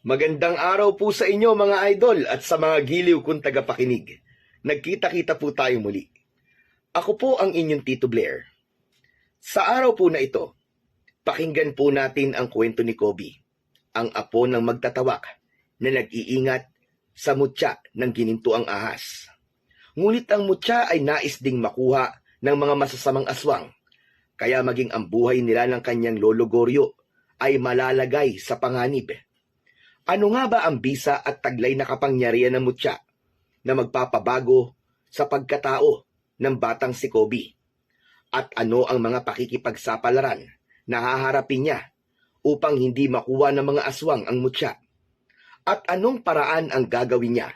Magandang araw po sa inyo mga idol at sa mga giliw kong tagapakinig. Nagkita-kita po tayo muli. Ako po ang inyong Tito Blair. Sa araw po na ito, pakinggan po natin ang kwento ni Kobe, ang apo ng magtatawak na nag-iingat sa mutya ng ginintuang ahas. Ngunit ang mutya ay nais ding makuha ng mga masasamang aswang, kaya maging ang buhay nila ng kanyang lolo Goryo ay malalagay sa panganib. Ano nga ba ang bisa at taglay na kapangyarihan ng mutya na magpapabago sa pagkatao ng batang si Kobe? At ano ang mga pakikipagsapalaran na haharapin niya upang hindi makuha ng mga aswang ang mutya? At anong paraan ang gagawin niya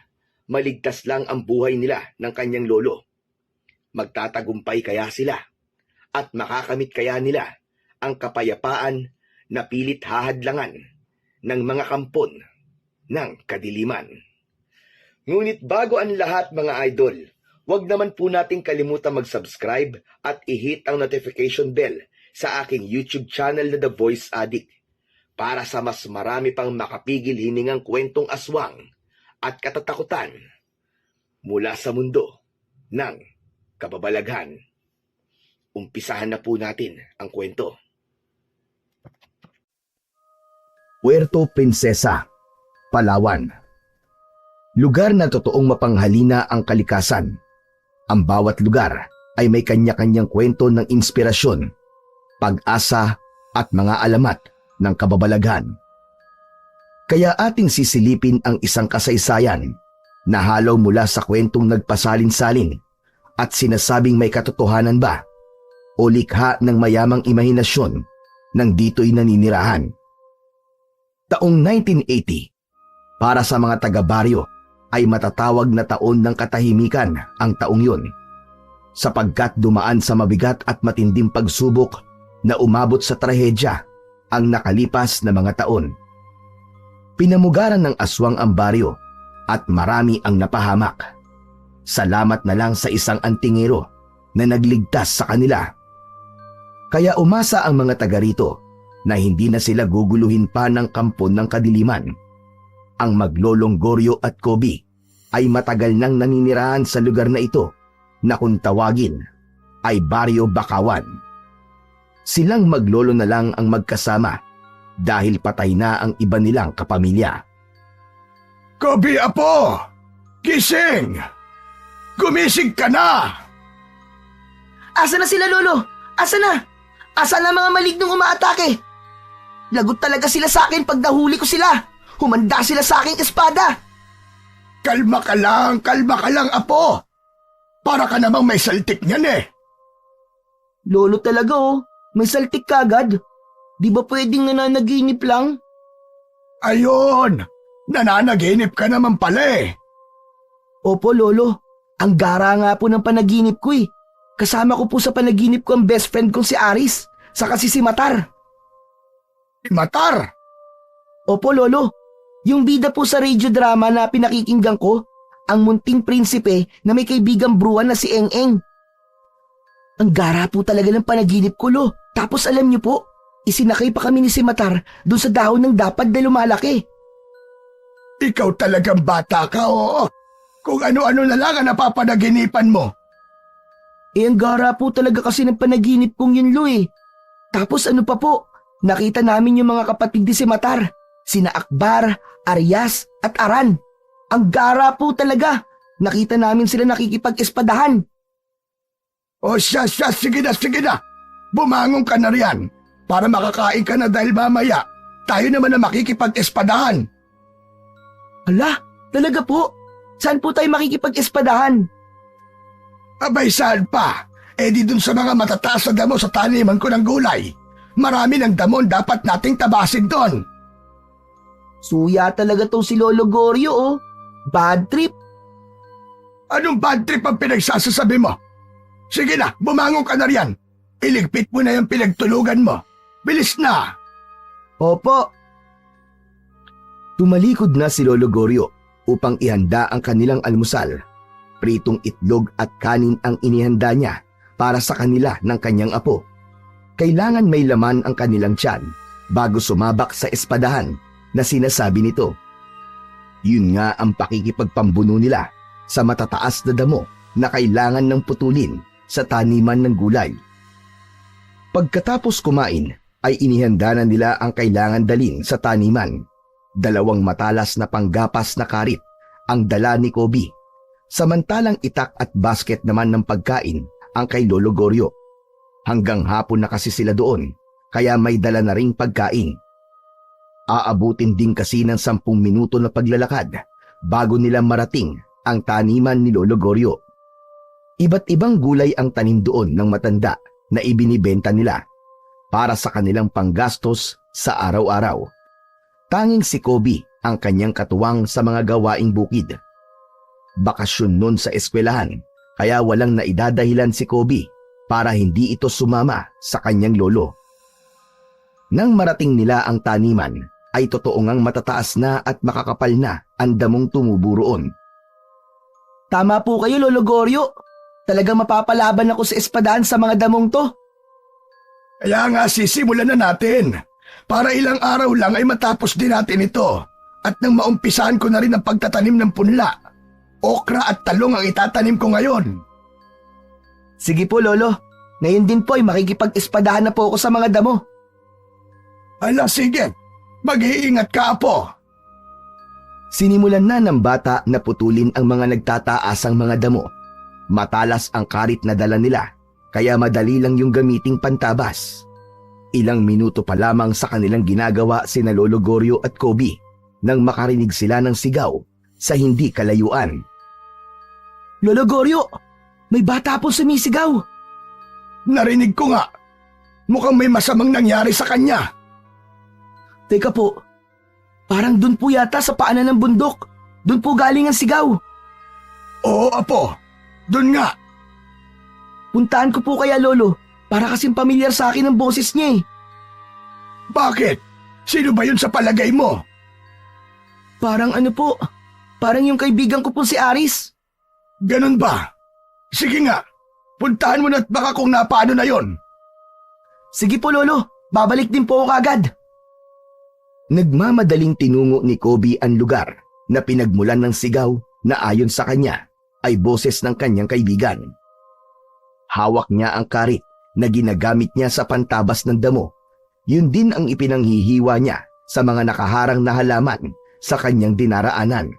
maligtas lang ang buhay nila ng kanyang lolo? Magtatagumpay kaya sila? At makakamit kaya nila ang kapayapaan na pilit hahadlangan ng mga kampon ng kadiliman? Ngunit bago ang lahat mga idol, huwag naman po nating kalimutan mag-subscribe at i-hit ang notification bell sa aking YouTube channel na The Voice Addict para sa mas marami pang makapigil hiningang kwentong aswang at katatakutan mula sa mundo ng kababalaghan. Umpisahan na po natin ang kwento. Puerto Princesa, Palawan. Lugar na totoong mapanghalina ang kalikasan. Ang bawat lugar ay may kanya-kanyang kwento ng inspirasyon, pag-asa at mga alamat ng kababalaghan. Kaya ating sisilipin ang isang kasaysayan na halaw mula sa kwentong nagpasalin-salin at sinasabing may katotohanan ba o likha ng mayamang imahinasyon ng dito'y naninirahan. Taong 1980, para sa mga taga-baryo ay matatawag na taon ng katahimikan ang taong yun, sapagkat dumaan sa mabigat at matinding pagsubok na umabot sa trahedya ang nakalipas na mga taon. Pinamugaran ng aswang ang baryo at marami ang napahamak. Salamat na lang sa isang antingero na nagligtas sa kanila. Kaya umasa ang mga taga rito na hindi na sila guguluhin pa ng kampon ng kadiliman. Ang maglolong Goryo at Kobe ay matagal nang naninirahan sa lugar na ito na kung tawagin ay Baryo Bakawan. Silang maglolo na lang ang magkasama dahil patay na ang iba nilang kapamilya. Kobe, apo! Gising! Gumising ka na! Asa na sila, Lolo? Asa na? Asa na mga malignong umaatake? Lagot talaga sila sa akin pag nahuli ko sila. Humanda sila sa aking espada. Kalma ka lang, apo! Para ka namang may saltik niyan eh. Lolo talaga may saltik kagad. Di ba pwedeng nananaginip lang? Ayun! Nananaginip ka naman pala eh. Opo, Lolo. Ang gara nga po ng panaginip ko eh. Kasama ko po sa panaginip ko ang best friend kong si Aris, saka si Matar. Matar? Opo, Lolo. Yung bida po sa radio drama na pinakikinggan ko, ang munting prinsipe na may kaibigang bruwan na si Eng-Eng. Ang gara po talaga ng panaginip ko, Lo. Tapos alam niyo po, isinakay pa kami ni si Matar doon sa dahon ng dapad na lumalaki. Ikaw talagang bata ka, oo. Kung ano-ano na lang ang napapanaginipan mo. Ang gara po talaga kasi ng panaginip kong yun, Lo eh. Tapos ano pa po, nakita namin yung mga kapatid ni si Matar, sina Akbar, Arias at Aran. Ang gara po talaga. Nakita namin sila nakikipag-espadahan. O siya, sige na. Bumangon ka na riyan para makakain ka na dahil mamaya tayo naman na makikipag-espadahan. Ala, talaga po? Saan po tayo makikipag-espadahan? Abay, saan pa? Di dun sa mga matataas na damo sa taniman ko ng gulay. Marami ng damon dapat nating tabasin doon. Suya talaga tong si Lolo Goryo Bad trip. Anong bad trip ang pinagsasasabi mo? Sige na, bumangon ka na riyan. Iligpit mo na yung pinagtulugan mo. Bilis na! Opo. Tumalikod na si Lolo Goryo upang ihanda ang kanilang almusal. Pritong itlog at kanin ang inihanda niya para sa kanila ng kanyang apo. Kailangan may laman ang kanilang tiyan bago sumabak sa espadahan na sinasabi nito. Yun nga ang pakikipagpambuno nila sa matataas na damo na kailangan ng putulin sa taniman ng gulay. Pagkatapos kumain ay inihanda na nila ang kailangan dalin sa taniman. 2 matalas na panggapas na karit ang dala ni Kobe. Samantalang itak at basket naman ng pagkain ang kay Lolo Goryo. Hanggang hapon na kasi sila doon, kaya may dala na ring pagkain. Aabutin din kasi ng 10 minuto na paglalakad bago nila marating ang taniman ni Lolo Goryo. Iba't ibang gulay ang tanim doon ng matanda na ibinibenta nila para sa kanilang panggastos sa araw-araw. Tanging si Kobe ang kanyang katuwang sa mga gawaing bukid. Bakasyon nun sa eskwelahan, kaya walang naidadahilan si Kobe para hindi ito sumama sa kanyang lolo. Nang marating nila ang taniman, ay totoo ngang matataas na at makakapal na ang damong tumubo roon. Tama po kayo, Lolo Goryo. Talagang mapapalaban ako sa espadaan sa mga damong to. Kaya nga sisimulan na natin. Para ilang araw lang ay matapos din natin ito. At nang maumpisahan ko na rin ang pagtatanim ng punla, okra at talong ang itatanim ko ngayon. Sige po, Lolo. Ngayon din po ay makikipag-espadahan na po ako sa mga damo. Ala sige, mag-iingat ka Apo. Sinimulan na ng bata na putulin ang mga nagtataasang mga damo. Matalas ang karit na dala nila, kaya madali lang yung gamiting pantabas. Ilang minuto pa lamang sa kanilang ginagawa sina Lolo Goryo at Kobe nang makarinig sila ng sigaw sa hindi kalayuan. Lolo Goryo, may bata po sumisigaw. Narinig ko nga. Mukhang may masamang nangyari sa kanya. Teka po, parang dun po yata sa paanan ng bundok. Dun po galing ang sigaw. Oo Apo, dun nga. Puntaan ko po kaya, Lolo, para kasing pamilyar sa akin ang boses niya eh. Bakit? Sino ba yun sa palagay mo? Parang ano po, parang yung kaibigan ko po si Aris. Ganun ba? Sige nga, puntahan mo na at baka kung napaano na yon. Sige po, Lolo, babalik din po ako kagad. Nagmamadaling tinungo ni Kobe ang lugar na pinagmulan ng sigaw na ayon sa kanya ay boses ng kanyang kaibigan. Hawak niya ang karit na ginagamit niya sa pantabas ng damo. Yun din ang ipinanghihiwa niya sa mga nakaharang na halaman sa kanyang dinaraanan.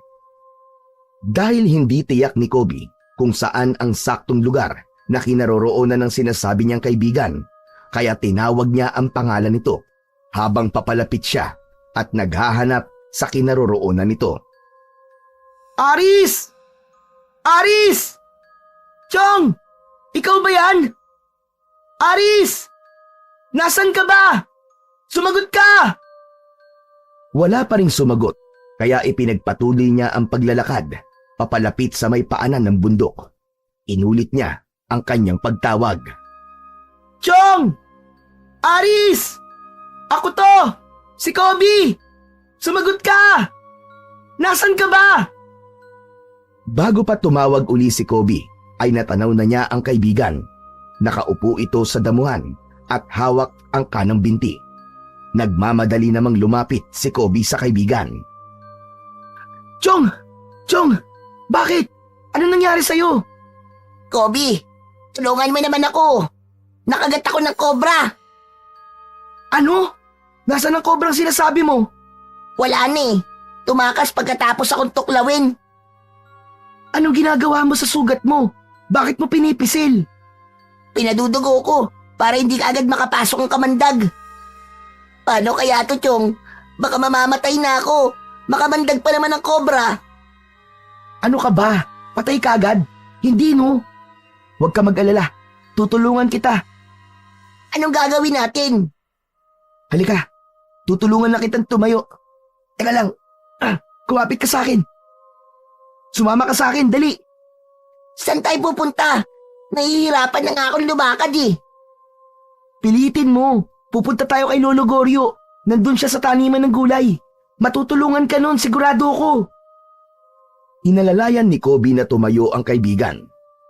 Dahil hindi tiyak ni Kobe kung saan ang saktong lugar na kinaroroonan ng sinasabi niyang kaibigan, kaya tinawag niya ang pangalan nito habang papalapit siya at naghahanap sa kinaroroonan nito. Aris! Aris! Chong! Ikaw ba yan? Aris! Nasaan ka ba? Sumagot ka! Wala pa ring sumagot, kaya ipinagpatuloy niya ang paglalakad papalapit sa may paanan ng bundok. Inulit niya ang kanyang pagtawag. Chong! Aris! Ako to! Si Kobe! Sumagot ka! Nasaan ka ba? Bago pa tumawag uli si Kobe, ay natanaw na niya ang kaibigan. Nakaupo ito sa damuhan at hawak ang kanang binti. Nagmamadali namang lumapit si Kobe sa kaibigan. Chong! Chong! Bakit? Ano nangyari sa'yo? Kobe, tulungan mo naman ako. Nakagat ako ng kobra. Ano? Nasaan ang kobrang sinasabi mo? Wala na eh. Tumakas pagkatapos akong tuklawin. Anong ginagawa mo sa sugat mo? Bakit mo pinipisil? Pinadudugo ko para hindi ka agad makapasok ang kamandag. Paano kaya to, Chong? Baka mamamatay na ako. Makamandag pa naman ang kobra. Ano ka ba? Patay ka agad? Hindi no. Huwag ka mag-alala. Tutulungan kita. Anong gagawin natin? Halika. Tutulungan na kitang tumayo. Teka lang. Kumapit ka sa akin. Sumama ka sa akin, dali. Saan tayo pupunta? Nahihirapan na nga akong lumakad eh. Pilitin mo. Pupunta tayo kay Lolo Goryo. Nandun siya sa taniman ng gulay. Matutulungan ka nun, sigurado ko. Inalalayan ni Kobe na tumayo ang kaibigan.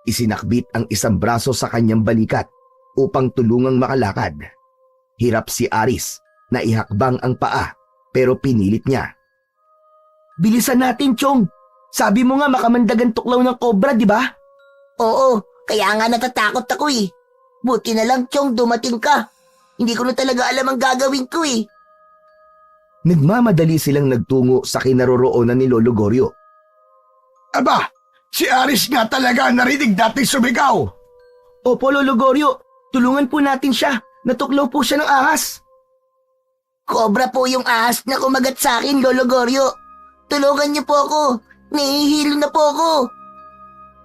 Isinakbit ang isang braso sa kanyang balikat upang tulungang makalakad. Hirap si Aris na ihakbang ang paa pero pinilit niya. Bilisan natin, Chong. Sabi mo nga makamandagan tuklaw ng kobra, di ba? Oo, kaya nga natatakot ako eh. Buti na lang, Chong, dumating ka. Hindi ko na talaga alam ang gagawin ko eh. Nagmamadali silang nagtungo sa kinaroroonan ni Lolo Goryo. Aba, si Aris nga talaga ang narinig nating sumigaw. Opo, Lolo Goryo. Tulungan po natin siya. Natuklaw po siya ng ahas. Cobra po yung ahas na kumagat sa akin, Lolo Goryo. Tulungan niyo po ako. Nahihilo na po ako.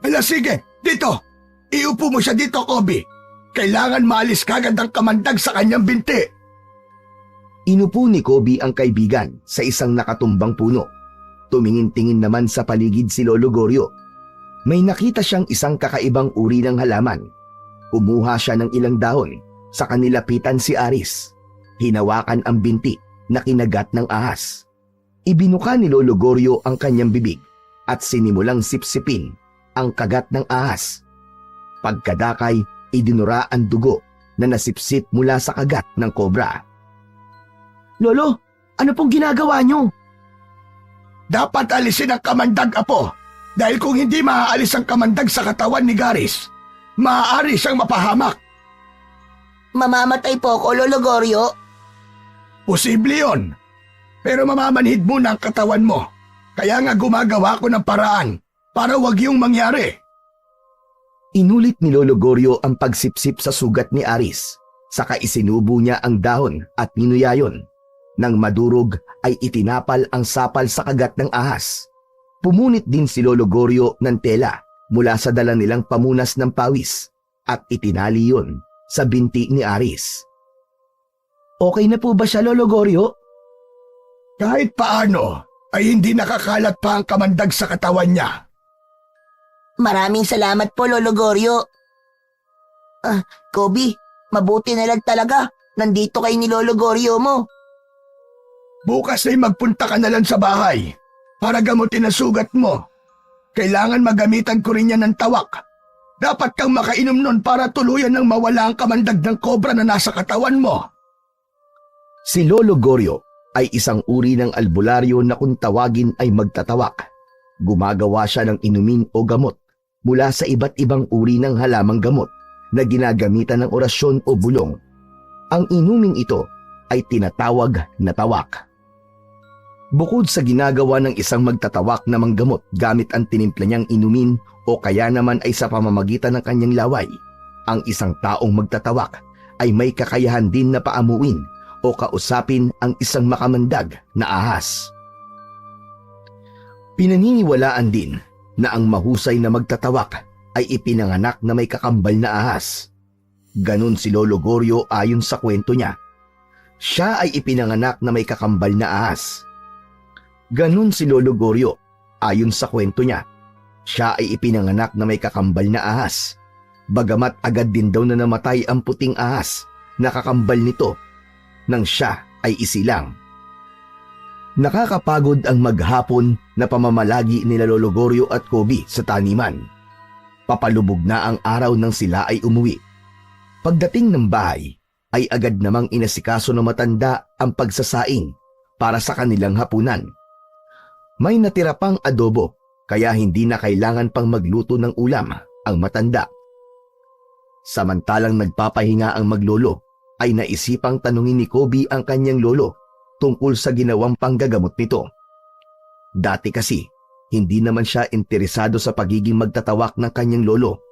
Ala sige, dito. Iupo mo siya dito, Kobe. Kailangan maalis kagad ang kamandag sa kanyang binti. Inupo ni Kobe ang kaibigan sa isang nakatumbang puno. Tumingin-tingin naman sa paligid si Lolo Goryo. May nakita siyang isang kakaibang uri ng halaman. Kumuha siya ng ilang dahon. Sa kanilapitan si Aris. Hinawakan ang binti na kinagat ng ahas. Ibinuka ni Lolo Goryo ang kanyang bibig at sinimulang sipsipin ang kagat ng ahas. Pagkadakay, idinura ang dugo na nasipsip mula sa kagat ng kobra. Lolo, ano pong ginagawa niyo? Dapat alisin ang kamandag, Apo. Dahil kung hindi maaalis ang kamandag sa katawan ni Garis, maaari siyang mapahamak. Mamamatay po ako, Lolo Goryo. Posible yun. Pero mamamanhid muna ang katawan mo. Kaya nga gumagawa ko ng paraan para wag yung mangyari. Inulit ni Lolo Goryo ang pagsipsip sa sugat ni Aris. Saka isinubo niya ang dahon at ninuyayon. Nang madurog ay itinapal ang sapal sa kagat ng ahas. Pumunit din si Lolo Goryo ng tela mula sa dala nilang pamunas ng pawis at itinali yun sa binti ni Aris. Okay na po ba siya, Lolo Goryo? Kahit paano ay hindi nakakalat pa ang kamandag sa katawan niya. Maraming salamat po, Lolo Goryo. Kobe, mabuti na lang talaga. Nandito kayo ni Lolo Goryo mo. Bukas ay magpunta ka na lang sa bahay para gamutin ang sugat mo. Kailangan magamitan ko rin yan ng tawak. Dapat kang makainom nun para tuluyan ng mawala ang kamandag ng kobra na nasa katawan mo. Si Lolo Goryo ay isang uri ng albularyo na kung tawagin ay magtatawak. Gumagawa siya ng inumin o gamot mula sa iba't ibang uri ng halamang gamot na ginagamitan ng orasyon o bulong. Ang inuming ito ay tinatawag na tawak. Bukod sa ginagawa ng isang magtatawak na manggamot gamit ang tinimpla niyang inumin o kaya naman ay sa pamamagitan ng kanyang laway, ang isang taong magtatawak ay may kakayahan din na paamuin o kausapin ang isang makamandag na ahas. Pinaniniwalaan din na ang mahusay na magtatawak ay ipinanganak na may kakambal na ahas. Ganon si Lolo Goryo ayon sa kwento niya. Siya ay ipinanganak na may kakambal na ahas. Ganon si Lolo Goryo ayon sa kwento niya. Siya ay ipinanganak na may kakambal na ahas. Bagamat agad din daw na namatay ang puting ahas na kakambal nito nang siya ay isilang. Nakakapagod ang maghapon na pamamalagi nila Lolo Goryo at Kobe sa taniman. Papalubog na ang araw nang sila ay umuwi. Pagdating ng bahay, ay agad namang inasikaso ng matanda ang pagsasaing para sa kanilang hapunan. May natira pang adobo kaya hindi na kailangan pang magluto ng ulam ang matanda. Samantalang nagpapahinga ang maglolo, ay naisipang tanungin ni Kobe ang kanyang lolo tungkol sa ginawang panggagamot nito. Dati kasi, hindi naman siya interesado sa pagiging magtatawak ng kanyang lolo.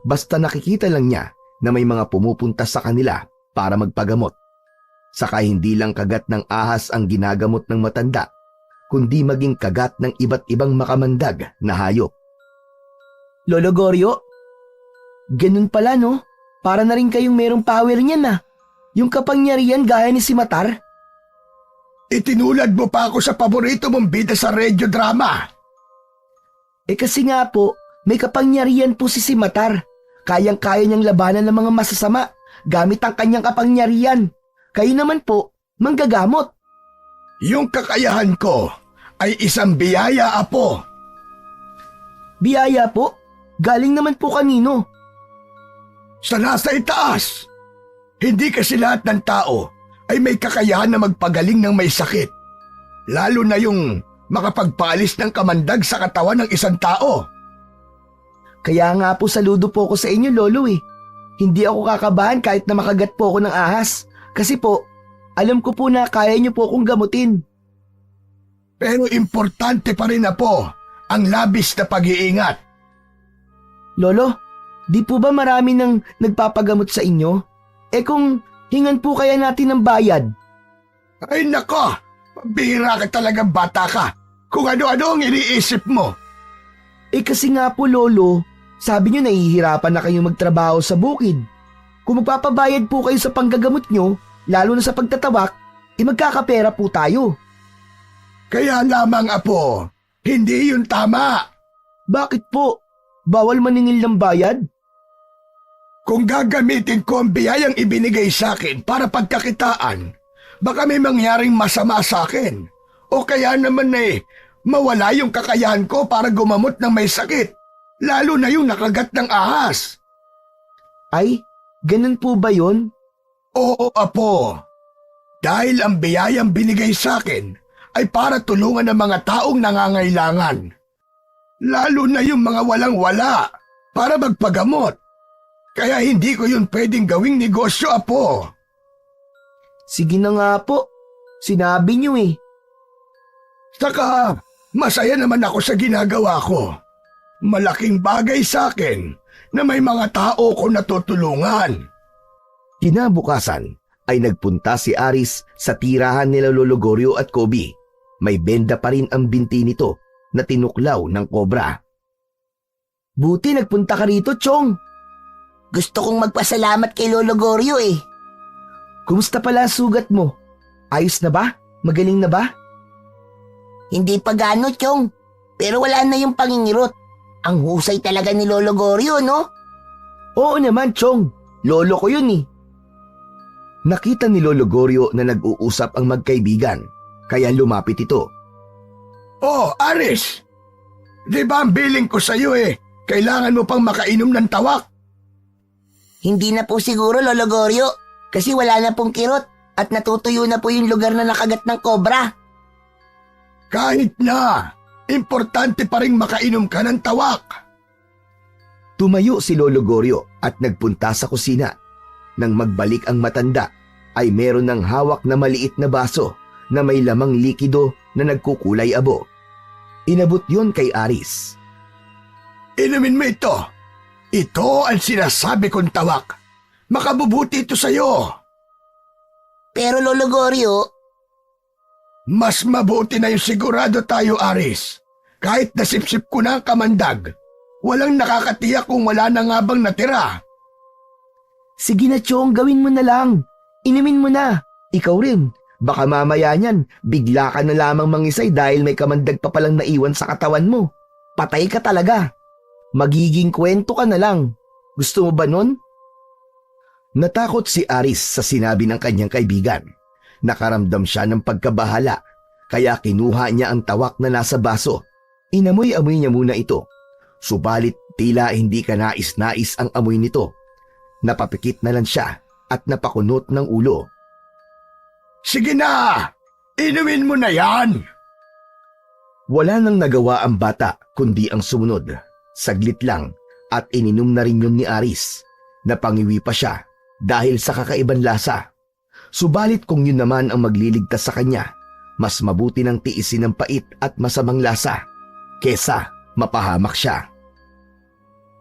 Basta nakikita lang niya na may mga pumupunta sa kanila para magpagamot. Saka hindi lang kagat ng ahas ang ginagamot ng matanda, kundi maging kagat ng iba't ibang makamandag na hayop. Lolo Goryo, ganun pala no? Para na rin kayong merong power niyan na. Yung kapangyarihan gaya ni si Matar. Itinulad mo pa ako sa paborito mong bida sa radio drama. Eh kasi nga po, may kapangyarihan po si Matar. Kayang-kaya niyang labanan ng mga masasama gamit ang kanyang kapangyarihan. Kayo naman po, manggagamot. Yung kakayahan ko ay isang biyaya, Apo. Biyaya po? Galing naman po kanino? Sa nasa itaas. Hindi kasi lahat ng tao ay may kakayahan na magpagaling ng may sakit. Lalo na yung makapagpalis ng kamandag sa katawan ng isang tao. Kaya nga po saludo po ako sa inyo, Lolo eh. Hindi ako kakabahan kahit na makagat po ako ng ahas. Kasi po, alam ko po na kaya niyo po akong gamutin. Pero importante pa rin na po ang labis na pag-iingat. Lolo, di po ba marami nang nagpapagamot sa inyo? Eh kung hingan po kaya natin ng bayad? Ay nako, pambihira ka talagang bata ka. Kung ano-ano ang iniisip mo. Eh kasi nga po, Lolo, sabi niyo nahihirapan na kayong magtrabaho sa bukid. Kung magpapabayad po kayo sa panggagamot nyo, lalo na sa pagtatawak, magkakapera po tayo. Kaya lamang, apo, hindi yun tama. Bakit po? Bawal maningil ng bayad? Kung gagamitin ko ang biyayang ibinigay sa akin para pagkakitaan, baka may mangyaring masama sa akin. O kaya naman mawala yung kakayahan ko para gumamot ng may sakit, lalo na yung nakagat ng ahas. Ay, ganun po ba yun? Oo, apo. Dahil ang biyayang binigay sa akin ay para tulungan ang mga taong nangangailangan. Lalo na yung mga walang-wala para magpagamot. Kaya hindi ko yun pwedeng gawing negosyo, apo. Sige na nga po. Sinabi niyo eh. Saka, masaya naman ako sa ginagawa ko. Malaking bagay sa akin na may mga tao ko natutulungan. Kinabukasan ay nagpunta si Aris sa tirahan nila Lolo Goryo at Kobe. May benda pa rin ang binti nito na tinuklaw ng kobra. Buti nagpunta ka rito, Chong. Gusto kong magpasalamat kay Lolo Goryo eh. Kumusta pala ang sugat mo? Ayos na ba? Magaling na ba? Hindi pa gano, Chong. Pero wala na yung pangingirot. Ang husay talaga ni Lolo Goryo, no? Oo naman, Chong. Lolo ko yun eh. Nakita ni Lolo Goryo na nag-uusap ang magkaibigan, kaya lumapit ito. Oh, Aris! Di ba ang billing ko sa'yo kailangan mo pang makainom ng tawak? Hindi na po siguro, Lolo Goryo. Kasi wala na pong kirot at natutuyo na po yung lugar na nakagat ng kobra. Kahit na, importante pa rin makainom ka ng tawak. Tumayo si Lolo Goryo at nagpunta sa kusina. Nang magbalik ang matanda, ay meron ng hawak na maliit na baso na may lamang likido na nagkukulay abo. Inabot yon kay Aris. Inumin mo ito. Ito ang sinasabi kong tawak. Makabubuti ito sa'yo. Pero Lolo Goryo, Mas mabuti na yung sigurado tayo, Aris. Kahit nasipsip ko na ang kamandag, walang nakakatiyak kung wala na nga bang natira. Sige na, Chong. Gawin mo na lang. Inumin mo na. Ikaw rin. Baka mamaya niyan, bigla ka na lamang mangisay dahil may kamandag pa palang naiwan sa katawan mo. Patay ka talaga. Magiging kwento ka na lang. Gusto mo ba nun? Natakot si Aris sa sinabi ng kanyang kaibigan. Nakaramdam siya ng pagkabahala, kaya kinuha niya ang tawak na nasa baso. Inamoy-amoy niya muna ito. Subalit tila hindi ka nais-nais ang amoy nito. Napapikit na lang siya at napakunot ng ulo. Sige na! Inumin mo na yan! Wala nang nagawa ang bata kundi ang sumunod. Saglit lang at ininom na rin yun ni Aris. Napangiwi pa siya dahil sa kakaibang lasa. Subalit kung yun naman ang magliligtas sa kanya, mas mabuti nang tiisin ng pait at masamang lasa kesa mapahamak siya.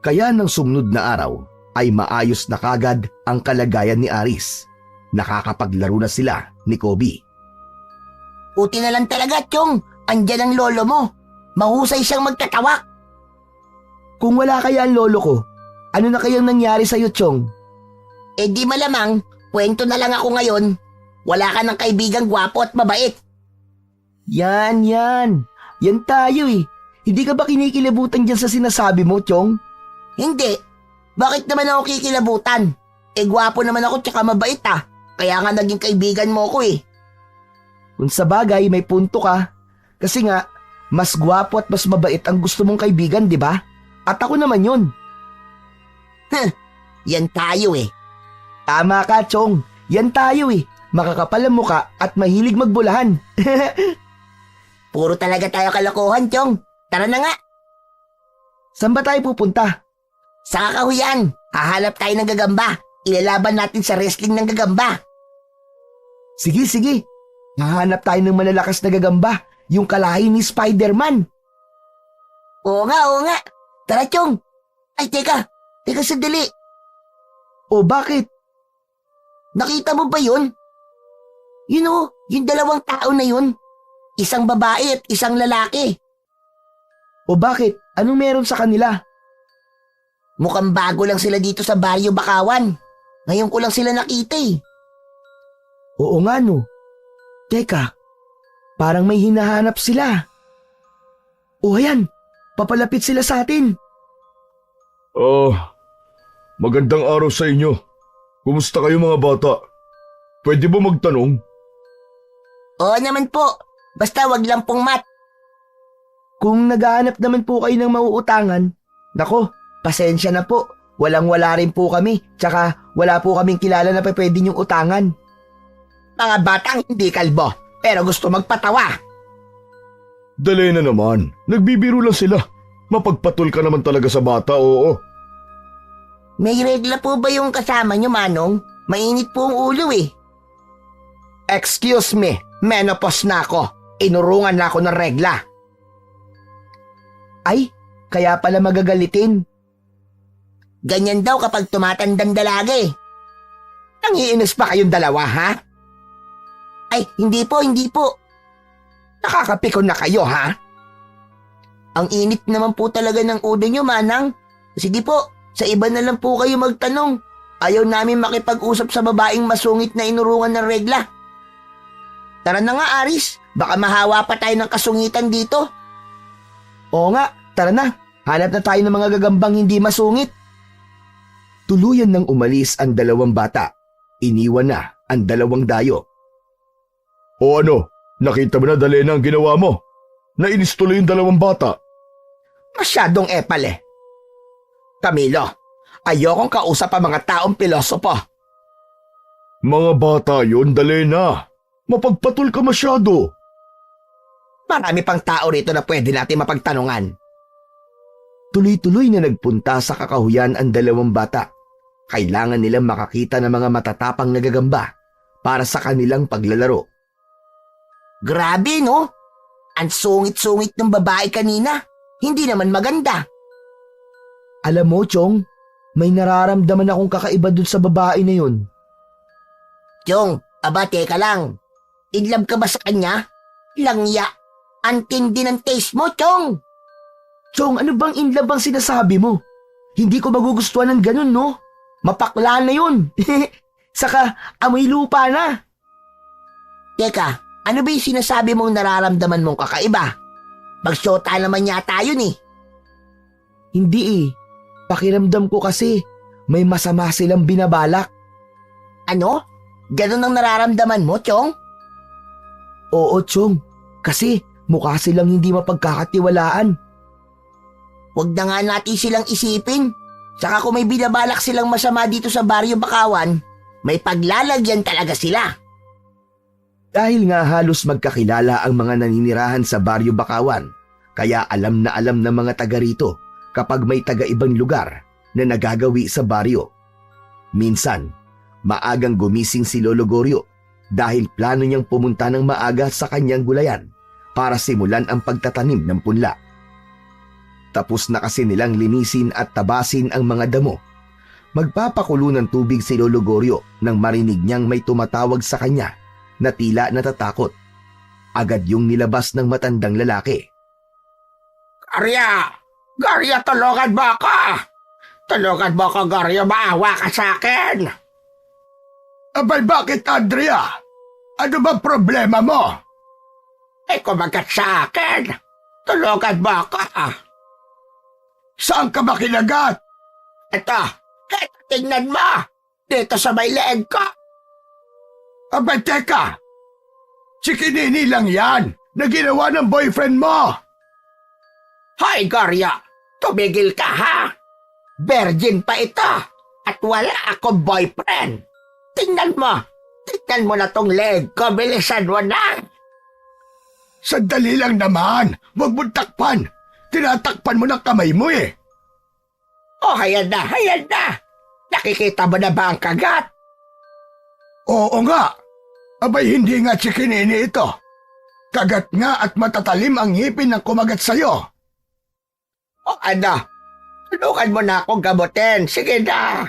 Kaya nang sumunod na araw ay maayos na kagad ang kalagayan ni Aris. Nakakapaglaro na sila ni Kobe. Buti na lang talaga, Chong. Andyan ang lolo mo. Mahusay siyang magtatawak. Kung wala kaya ang lolo ko, ano na kayang nangyari sa'yo, Chong? Eh di malamang, kwento na lang ako ngayon. Wala ka ng kaibigang gwapo at mabait. Yan. Yan tayo eh. Hindi ka ba kinikilabutan dyan sa sinasabi mo, Chong? Hindi. Bakit naman ako kikilabutan? Eh gwapo naman ako tsaka mabait ah. Kaya nga naging kaibigan mo ko eh. Kung sa bagay, may punto ka. Kasi nga, mas gwapo at mas mabait ang gusto mong kaibigan, di ba? At ako naman yun. Yan tayo eh. Tama ka, Chong. Yan tayo eh. Makakapal ang muka at mahilig magbulahan. Puro talaga tayo kalokohan, Chong. Tara na nga. Saan ba tayo pupunta? Sa kakahuyan, hahanap tayo ng gagamba. Ilalaban natin sa wrestling ng gagamba. Sige, sige. Hahanap tayo ng malalakas na gagamba, yung kalahi ni Spider-Man. Oo nga. Tara, Chong. Ay, teka sandali. O bakit? Nakita mo ba yun? Yung dalawang tao na yun. Isang babae at isang lalaki. O bakit? Anong meron sa kanila? Mukhang bago lang sila dito sa Baryo Bakawan. Ngayon ko lang sila nakita eh. Oo nga no. Teka, parang may hinahanap sila. O ayan, papalapit sila sa atin. Magandang araw sa inyo. Kumusta kayo mga bata? Pwede ba magtanong? Oo naman po. Basta wag lang pong mat. Kung naghahanap naman po kayo ng mauutangan, nako, pasensya na po. Walang-wala rin po kami, tsaka wala po kaming kilala na pwede niyong utangan. Mga batang hindi kalbo, pero gusto magpatawa. Dali na naman. Nagbibiro lang sila. Mapagpatol ka naman talaga sa bata, oo. May regla po ba yung kasama niyo, Manong? Mainit po ang ulo eh. Excuse me, menopause na ako. Inurungan na ako ng regla. Ay, kaya pala magagalitin. Ganyan daw kapag tumatandang dalaga eh. Nangiinis pa kayong dalawa, ha? Ay, hindi po. Nakakapikon na kayo, ha? Ang init naman po talaga ng ulo niyo, Manang. Sige po, sa iba na lang po kayo magtanong. Ayaw namin makipag-usap sa babaeng masungit na inurungan ng regla. Tara na nga, Aris. Baka mahawa pa tayo ng kasungitan dito. Oo nga, tara na. Hanap na tayo ng mga gagambang hindi masungit. Tuluyan nang umalis ang dalawang bata. Iniwan na ang dalawang dayo. O ano, nakita mo na Dalena ang ginawa mo? Nainis tuloy yung dalawang bata. Masyadong epal eh. Camilo, ayokong kausap ang mga taong pilosopo. Mga bata yun, Dalena. Mapagpatol ka masyado. Marami pang tao rito na pwede natin mapagtanungan. Tuloy-tuloy na nagpunta sa kakahuyan ang dalawang bata. Kailangan nilang makakita ng mga matatapang na gagamba para sa kanilang paglalaro. Grabe, no? Ang sungit-sungit ng babae kanina. Hindi naman maganda. Alam mo, Chong, may nararamdaman akong kakaiba dun sa babae na yun. Chong, teka lang. In love ka ba sa kanya? Langya. Ang tindi ng taste mo, Chong. Chong, ano bang in love ang sinasabi mo? Hindi ko magugustuhan ng ganun, no? Mapakla na yun. Saka, amoy lupa na. Teka, ano ba yung sinasabi mong nararamdaman mong kakaiba? Magsyota naman yata yun eh. Hindi eh. Pakiramdam ko kasi may masama silang binabalak. Ano? Ganun ang nararamdaman mo, Chong? Oo, Chong. Kasi mukha silang hindi mapagkakatiwalaan. Huwag na nga natin silang isipin. Saka kung may binabalak silang masama dito sa Baryo Bakawan, may paglalagyan talaga sila. Dahil nga halos magkakilala ang mga naninirahan sa Baryo Bakawan, kaya alam na alam ng mga taga rito kapag may taga-ibang lugar na nagagawi sa baryo. Minsan, maagang gumising si Lolo Goryo dahil plano niyang pumunta ng maaga sa kanyang gulayan para simulan ang pagtatanim ng punla. Tapos na kasi nilang linisin at tabasin ang mga damo. Magpapakulo ng tubig si Lolo Goryo nang marinig niyang may tumatawag sa kanya na tila natatakot. Agad yung nilabas ng matandang lalaki. Garya, tulungan mo ako! Tulungan mo ako, Garya, maawa ka sa akin! Abay, bakit, Andrea? Ano ba problema mo? Ay, kumagat sa akin! Tulungan mo ako! Saan ka ba kinagat? Ito, tingnan mo! Dito sa may leeg ko! Abay, teka! Si Kinini lang yan na ginawa ng boyfriend mo! Hoy, Garya! Tumigil ka, ha? Virgin pa ito at wala akong boyfriend. Tingnan mo na tong leg ko, bilisan mo na. Sandali lang naman. Huwag mo takpan. Tinatakpan mo ng kamay mo eh. Oh, hayan na, hayan na. Nakikita mo na ba ang kagat? Oo nga. Abay, hindi nga chikinini ito. Kagat nga at matatalim ang ngipin ng kumagat sa'yo. O ano? Tulungan mo na akong gamutin. Sige na.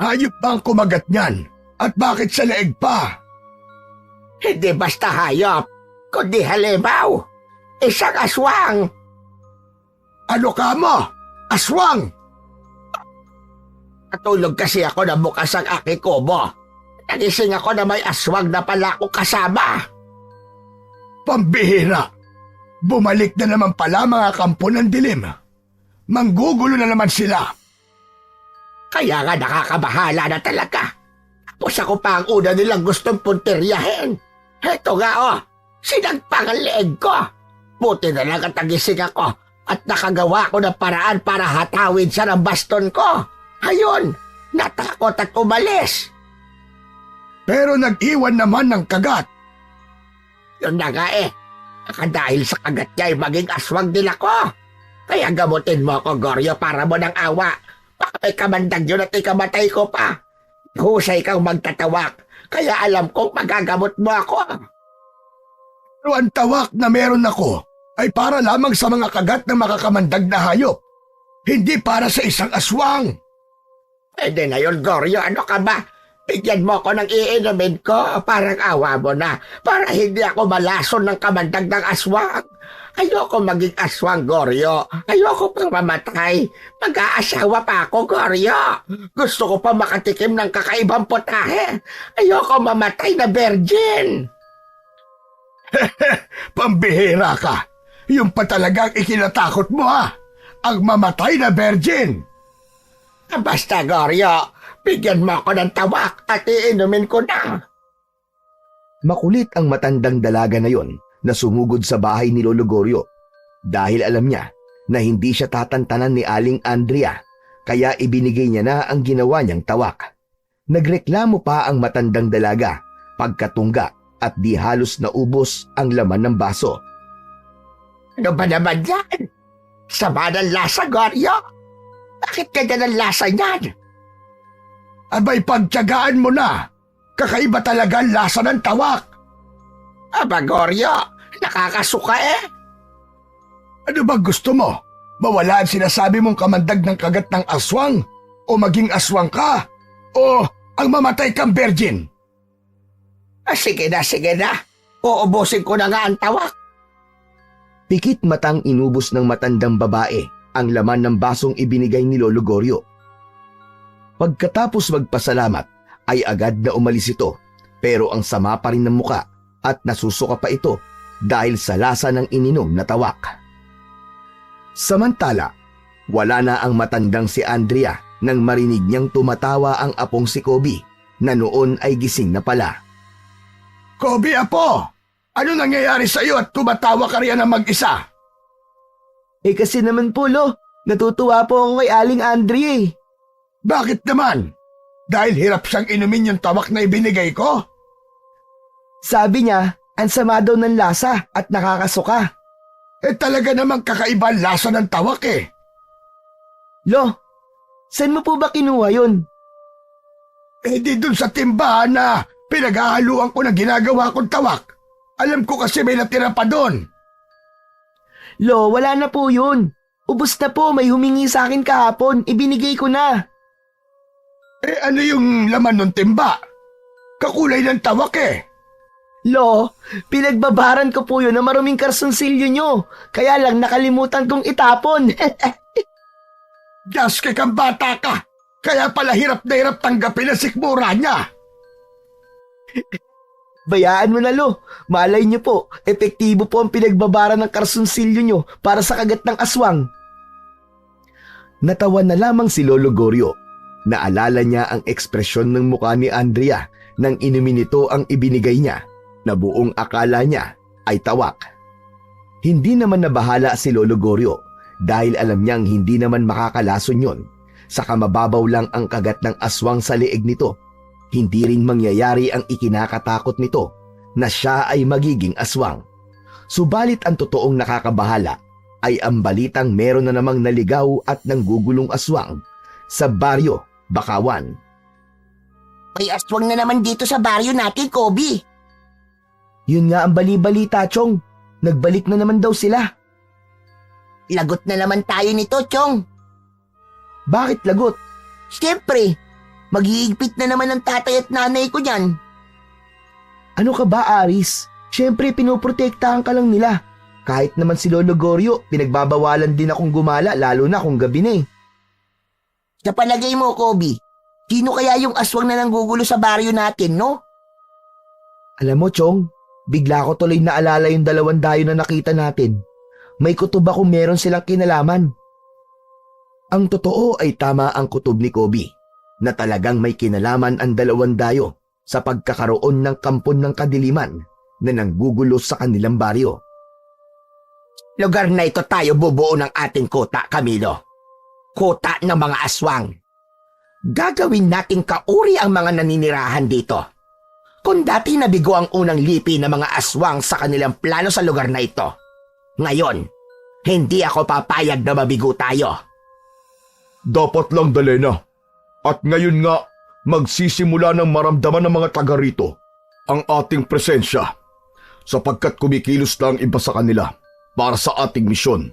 Hayop ba ang kumagat niyan? At bakit sa leeg pa? Hindi basta hayop, kundi halimaw. Isang aswang. Ano ka mo? Aswang! Natulog kasi ako na bukas ang aking kubo. Nagising ako na may aswang na pala ako kasama. Pambihira! Bumalik na naman pala mga kampo ng dilim. Manggugulo na naman sila. Kaya nga nakakabahala na talaga. Tapos ako pa ang una nilang gustong punteryahin. Heto nga oh, sinagpang ang leeg ko. Buti na lang at nagising ako at nakagawa ko ng paraan para hatawin siya ng baston ko. Ayun, natakot at umalis. Pero nag-iwan naman ng kagat. Yun na nga eh. Baka dahil sa kagat niya ay maging aswang din ako. Kaya gamutin mo ako, Goryo, para mo ng awa. Baka may kamandag yun at ikamatay ko pa. Husay kang magtatawak. Kaya alam kong magagamot mo ako. Pero ang tawak na meron ako ay para lamang sa mga kagat na makakamandag na hayop. Hindi para sa isang aswang. Pwede na yun, Goryo. Ano ka ba? Bigyan mo ako ng iinumin ko. Parang awa mo na. Para hindi ako malason ng kamandag ng aswang. Ayoko maging aswang, Goryo. Ayoko pang mamatay. Mag-aasawa pa ako, Goryo. Gusto ko pa makatikim ng kakaibang putahe. Ayoko mamatay na virgin. Pambihira ka. Yung pa talagang ikinatakot mo ha. Ang mamatay na virgin. Basta, Goryo. Bigyan mo ako ng tawak at iinumin ko na. Makulit ang matandang dalaga na yon na sumugod sa bahay ni Lolo Goryo dahil alam niya na hindi siya tatantanan ni Aling Andrea kaya ibinigay niya na ang ginawa niyang tawak. Nagreklamo pa ang matandang dalaga pagkatungga at di halos naubos ang laman ng baso. Ano ba naman yan? Sama ng lasa, Goryo? Bakit kanya ng lasa niyan? Abay, pagtiyagaan mo na. Kakaiba talaga ang lasa ng tawak. Aba, Goryo, nakakasuka eh. Ano ba gusto mo? Mawala ang sinasabi mong kamandag ng kagat ng aswang? O maging aswang ka? O ang mamatay kang virgin? Sige na. Uubusin ko na nga ang tawak. Pikit matang inubos ng matandang babae ang laman ng basong ibinigay ni Lolo Goryo. Pagkatapos magpasalamat ay agad na umalis ito pero ang sama pa rin ng muka at nasusuka pa ito dahil sa lasa ng ininom na tawak. Samantala, wala na ang matandang si Andrea nang marinig niyang tumatawa ang apong si Kobe na noon ay gising na pala. Kobe, apo! Ano nangyayari sa iyo at tumatawa ka riyan ng mag-isa? Eh kasi naman po, Lo, natutuwa po ako kay Aling Andrea eh. Bakit naman? Dahil hirap siyang inumin yung tawak na ibinigay ko? Sabi niya, ang sama daw ng lasa at nakakasuka. Eh talaga namang kakaiba ang lasa ng tawak eh. Lo, saan mo po ba kinuha yun? Eh di dun sa timbahan na pinaghahaluan ko na ginagawa kong tawak. Alam ko kasi may natira pa doon. Lo, wala na po yun. Ubus na po, may humingi sa akin kahapon. Ibinigay ko na. Eh ano yung laman ng timba? Kakulay ng tawak eh. Lo, pinagbabaran ko po yun na maruming karsunsilyo nyo. Kaya lang nakalimutan kong itapon. Gaske kang bata ka. Kaya pala hirap na hirap tanggapin ang sikmura niya. Bayaan mo na, Lo. Malay nyo po, epektibo po ang pinagbabaran ng karsunsilyo nyo para sa kagat ng aswang. Natawa na lamang si Lolo Goryo. Naalala niya ang ekspresyon ng mukha ni Andrea nang inumin nito ang ibinigay niya na buong akala niya ay tawak. Hindi naman nabahala si Lolo Goryo dahil alam niyang hindi naman makakalason yon. Saka mababaw lang ang kagat ng aswang sa leeg nito. Hindi rin mangyayari ang ikinakatakot nito na siya ay magiging aswang. Subalit ang totoong nakakabahala ay ang balitang meron na namang naligaw at nanggugulong aswang sa baryo Bakawan. May aswang na naman dito sa baryo natin, Kobe. Yun nga ang bali-balita, Chong. Nagbalik na naman daw sila. Lagot na naman tayo nito, Chong. Bakit lagot? Siyempre, maghihigpit na naman ang tatay at nanay ko niyan. Ano ka ba, Aris? Siyempre, pinoprotektahan ka lang nila. Kahit naman si Lolo Goryo, pinagbabawalan din akong gumala lalo na kung gabi na eh. Sa palagay mo, Kobe, sino kaya yung aswang na nanggugulo sa baryo natin, no? Alam mo, Chong, bigla ko tuloy naalala yung 2 dayo na nakita natin. May kutob akong meron silang kinalaman. Ang totoo ay tama ang kutob ni Kobe na talagang may kinalaman ang 2 dayo sa pagkakaroon ng kampon ng kadiliman na nanggugulo sa kanilang baryo. Lugar na ito tayo bubuo ng ating kuta, Camilo. Kuta ng mga aswang. Gagawin nating kauri ang mga naninirahan dito. Kung dati nabigo ang unang lipi ng mga aswang sa kanilang plano sa lugar na ito, ngayon, hindi ako papayag na mabigo tayo. Dapat lang, Dalena. At ngayon nga, magsisimula ng maramdaman ng mga taga rito ang ating presensya sapagkat kumikilos lang iba sa kanila para sa ating misyon.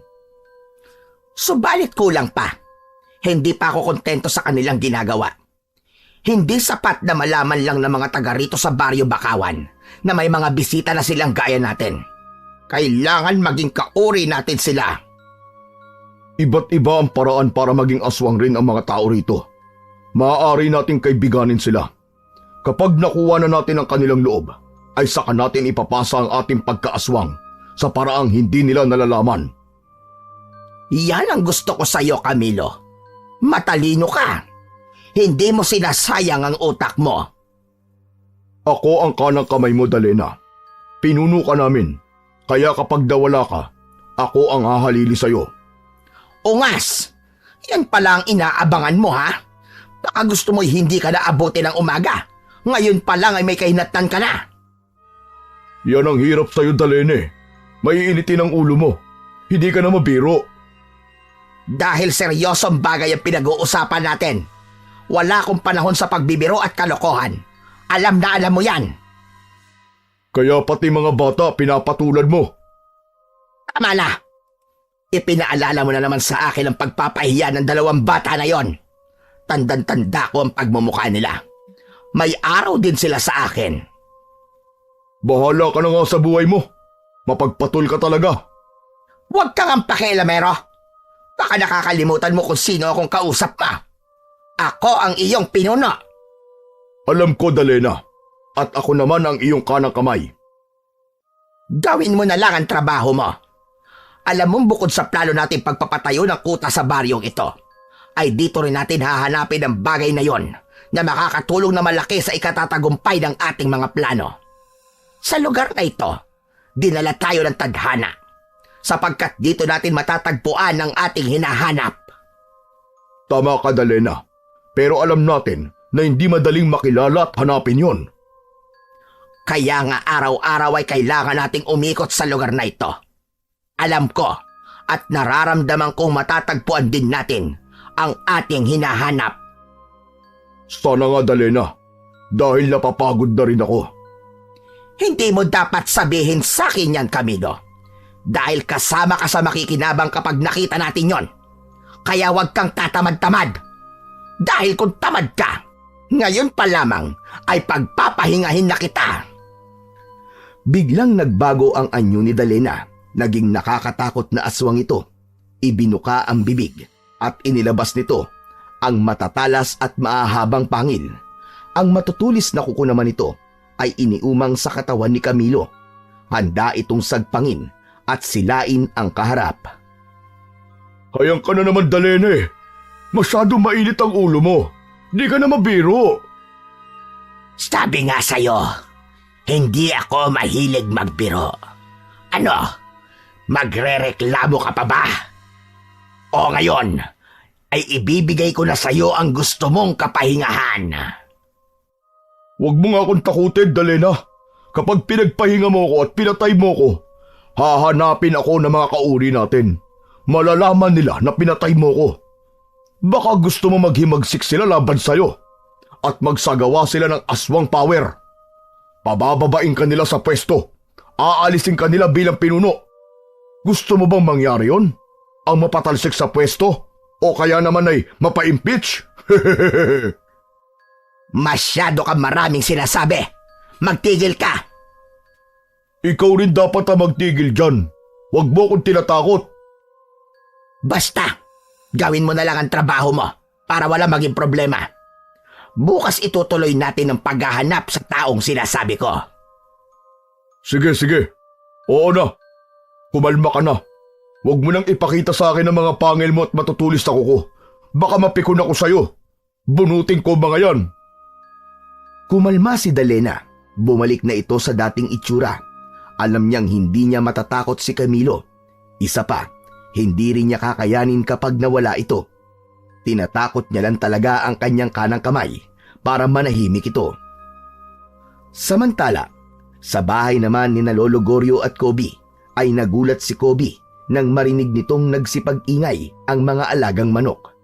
Subalit kulang pa. Hindi pa ako kontento sa kanilang ginagawa. Hindi sapat na malaman lang ng mga taga rito sa baryo Bakawan na may mga bisita na silang gaya natin. Kailangan maging kauri natin sila. Iba't iba ang paraan para maging aswang rin ang mga tao rito. Maaari nating kaibiganin sila. Kapag nakuha na natin ang kanilang loob, ay saka natin ipapasa ang ating pagkaaswang sa paraang hindi nila nalalaman. Yan ang gusto ko sa iyo, Camilo. Matalino ka. Hindi mo sinasayang ang utak mo. Ako ang kanang kamay mo, Dalena. Pinuno ka namin. Kaya kapag dawala ka, ako ang hahalili sa iyo. Ungas! Yan pala ang inaabangan mo, ha? Baka gusto mo'y hindi ka naabuti ng umaga. Ngayon pa lang ay may kahinatnan ka na. Yan ang hirap sa iyo, Dalene. Maiinitin ang ulo mo. Hindi ka na mabiro. Dahil seryosong bagay ang pinag-uusapan natin. Wala akong panahon sa pagbibiro at kalokohan. Alam na alam mo yan. Kaya pati mga bata pinapatulad mo. Tama na. Ipinaalala mo na naman sa akin ang pagpapahiya ng 2 bata na yon. Tandang-tanda ko ang pagmumukha nila. May araw din sila sa akin. Bahala ka na nga sa buhay mo. Mapagpatul ka talaga. Huwag kang ang pakialamero. Baka nakakalimutan mo kung sino akong kausap mo. Ako ang iyong pinuno. Alam ko, Dalena. At ako naman ang iyong kanang kamay. Gawin mo na lang ang trabaho mo. Alam mong bukod sa plano natin pagpapatayo ng kuta sa baryong ito, ay dito rin natin hahanapin ang bagay na yon na makakatulong na malaki sa ikatatagumpay ng ating mga plano. Sa lugar na ito, dinala tayo ng tadhana sapagkat dito natin matatagpuan ang ating hinahanap. Tama ka, Dalena. Pero alam natin na hindi madaling makilala at hanapin yon. Kaya nga araw-araw ay kailangan nating umikot sa lugar na ito. Alam ko at nararamdaman kong matatagpuan din natin ang ating hinahanap. Sana nga, Dalena. Dahil napapagod na rin ako. Hindi mo dapat sabihin sa akin yan, Camilo. Dahil kasama ka sa makikinabang kapag nakita natin yon. Kaya huwag kang tatamad-tamad. Dahil kung tamad ka, ngayon pa lamang ay pagpapahingahin na kita. Biglang nagbago ang anyo ni Dalena. Naging nakakatakot na aswang ito. Ibinuka ang bibig at inilabas nito ang matatalas at maahabang pangil. Ang matutulis na kuko naman ito ay iniumang sa katawan ni Camilo. Handa itong sagpangin at silain ang kaharap. Hayang ka na naman, Dalene. Masyado mainit ang ulo mo. Di ka na mabiro. Sabi nga sa'yo, hindi ako mahilig magbiro. Ano? Magrereklamo ka pa ba? O ngayon, ay ibibigay ko na sa'yo ang gusto mong kapahingahan. Huwag mo nga akong takutin, Dalena. Kapag pinagpahinga mo ko at pinatay mo ko, Hahanapin ako ng mga kauri natin. Malalaman nila na pinatay mo ko. Baka gusto mo maghimagsik sila laban sa'yo at magsagawa sila ng aswang power. Pabababain ka nila sa pwesto. Aalisin ka nila bilang pinuno. Gusto mo bang mangyari yon? Ang mapatalsik sa pwesto? O kaya naman ay mapa-impeach? Masyado ka maraming sinasabi. Magtigil ka. Ikaw rin dapat ang magtigil dyan. Huwag mo kong tinatakot. Basta, gawin mo na lang ang trabaho mo para wala maging problema. Bukas itutuloy natin ang paghahanap sa taong sinasabi ko. Sige, sige. Oo na. Kumalma ka na. Huwag mo nang ipakita sa akin ang mga pangil mo at matutulis na kuko. Baka mapikon ako sa'yo. Bunutin ko mga yan. Kumalma si Dalena. Bumalik na ito sa dating itsura. Alam niyang hindi niya matatakot si Camilo. Isa pa, hindi rin niya kakayanin kapag nawala ito. Tinatakot niya lang talaga ang kanyang kanang kamay para manahimik ito. Samantala, sa bahay naman ni Lolo Goryo at Kobe ay nagulat si Kobe nang marinig nitong nagsipag-ingay ang mga alagang manok.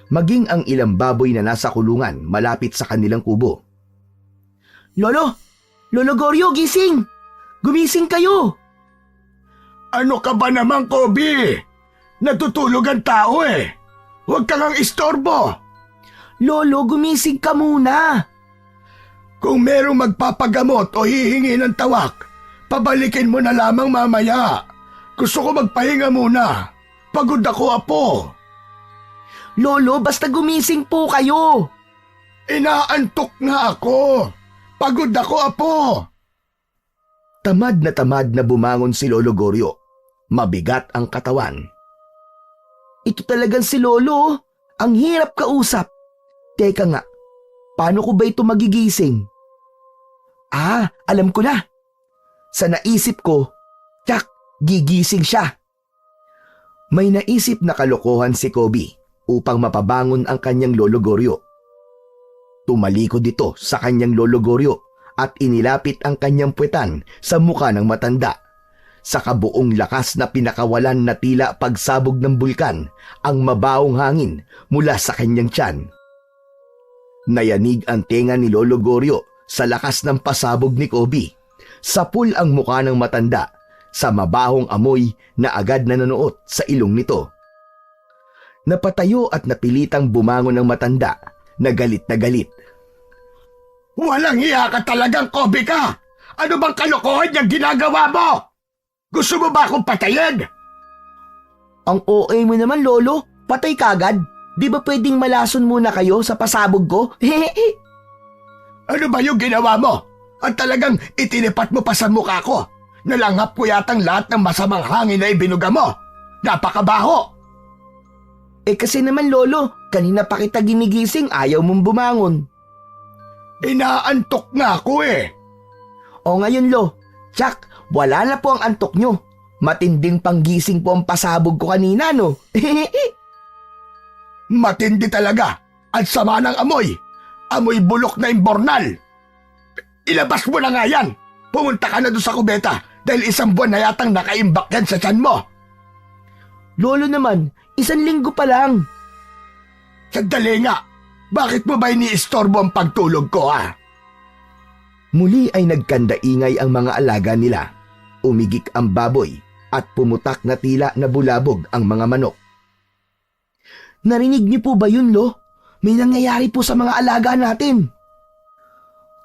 Maging ang ilang baboy na nasa kulungan malapit sa kanilang kubo. Lolo! Lolo Goryo, gising! Gumising kayo! Ano ka ba naman, Kobe? Natutulog ang tao eh. Huwag kang ang istorbo. Lolo, gumising ka muna! Kung merong magpapagamot o hihingi ng tawak, pabalikin mo na lamang mamaya. Gusto ko magpahinga muna. Pagod ako, Apo. Lolo, basta gumising po kayo! Inaantok nga ako. Pagod ako, Apo. Tamad na bumangon si Lolo Goryo. Mabigat ang katawan. Ito talagang si Lolo. Ang hirap kausap. Teka nga, paano ko ba ito magigising? Alam ko na. Sa naisip ko, tsak, gigising siya. May naisip na kalokohan si Kobe upang mapabangon ang kanyang Lolo Goryo. Tumalikod ito sa kanyang Lolo Goryo at inilapit ang kanyang puwetan sa muka ng matanda. Sa kabuong lakas na pinakawalan na tila pagsabog ng bulkan ang mabawong hangin mula sa kanyang tiyan. Nayanig ang tenga ni Lolo Goryo sa lakas ng pasabog ni Kobe. Sapul ang muka ng matanda sa mabahong amoy na agad nanonood sa ilong nito. Napatayo at napilitang bumangon ng matanda na galit na galit. Walang hiya ka talagang, Kobe ka. Ano bang kalokohan niyang ginagawa mo? Gusto mo ba akong patayin? Ang OA mo naman, Lolo. Patay kagad. Di ba pwedeng malason muna kayo sa pasabog ko? Ano ba yung ginawa mo? At talagang itinipat mo pa sa mukha ko. Nalanghap ko yatang lahat ng masamang hangin na ibinuga mo. Napakabaho. Kasi naman, Lolo, kanina pa kita ginigising, ayaw mong bumangon. Inaantok nga ako eh. O ngayon, Lo, tsak, wala na po ang antok nyo. Matinding panggising po ang pasabog ko kanina, no? Matindi talaga. At sama ng amoy. Amoy bulok na imbornal. Ilabas mo na nga yan. Pumunta ka na doon sa kubeta dahil isang buwan na yatang nakaimbak yan sa tiyan mo. Lolo naman, 1 linggo pa lang. Sandali nga. Bakit mo ba iniistorbo ang pagtulog ko, ha? Muli ay nagkandaingay ang mga alaga nila. Umigik ang baboy at pumutak na tila na bulabog ang mga manok. Narinig niyo po ba yun, Lo? May nangyayari po sa mga alaga natin.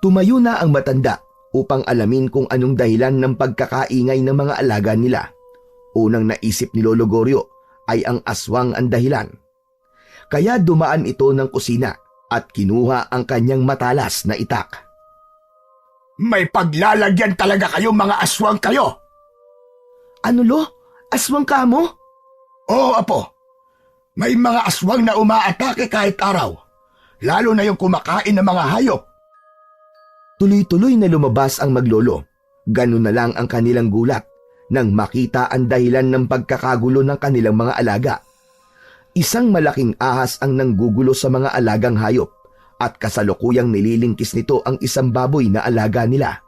Tumayo na ang matanda upang alamin kung anong dahilan ng pagkakaingay ng mga alaga nila. Unang naisip ni Lolo Goryo ay ang aswang ang dahilan. Kaya dumaan ito ng kusina at kinuha ang kanyang matalas na itak. May paglalagyan talaga kayo, mga aswang kayo. Ano, Lo? Aswang ka mo? Oo, Apo. May mga aswang na umaatake kahit araw. Lalo na yung kumakain ng mga hayop. Tuloy-tuloy na lumabas ang maglolo. Ganun na lang ang kanilang gulat nang makita ang dahilan ng pagkakagulo ng kanilang mga alaga. Isang malaking ahas ang nanggugulo sa mga alagang hayop at kasalukuyang nililingkis nito ang isang baboy na alaga nila.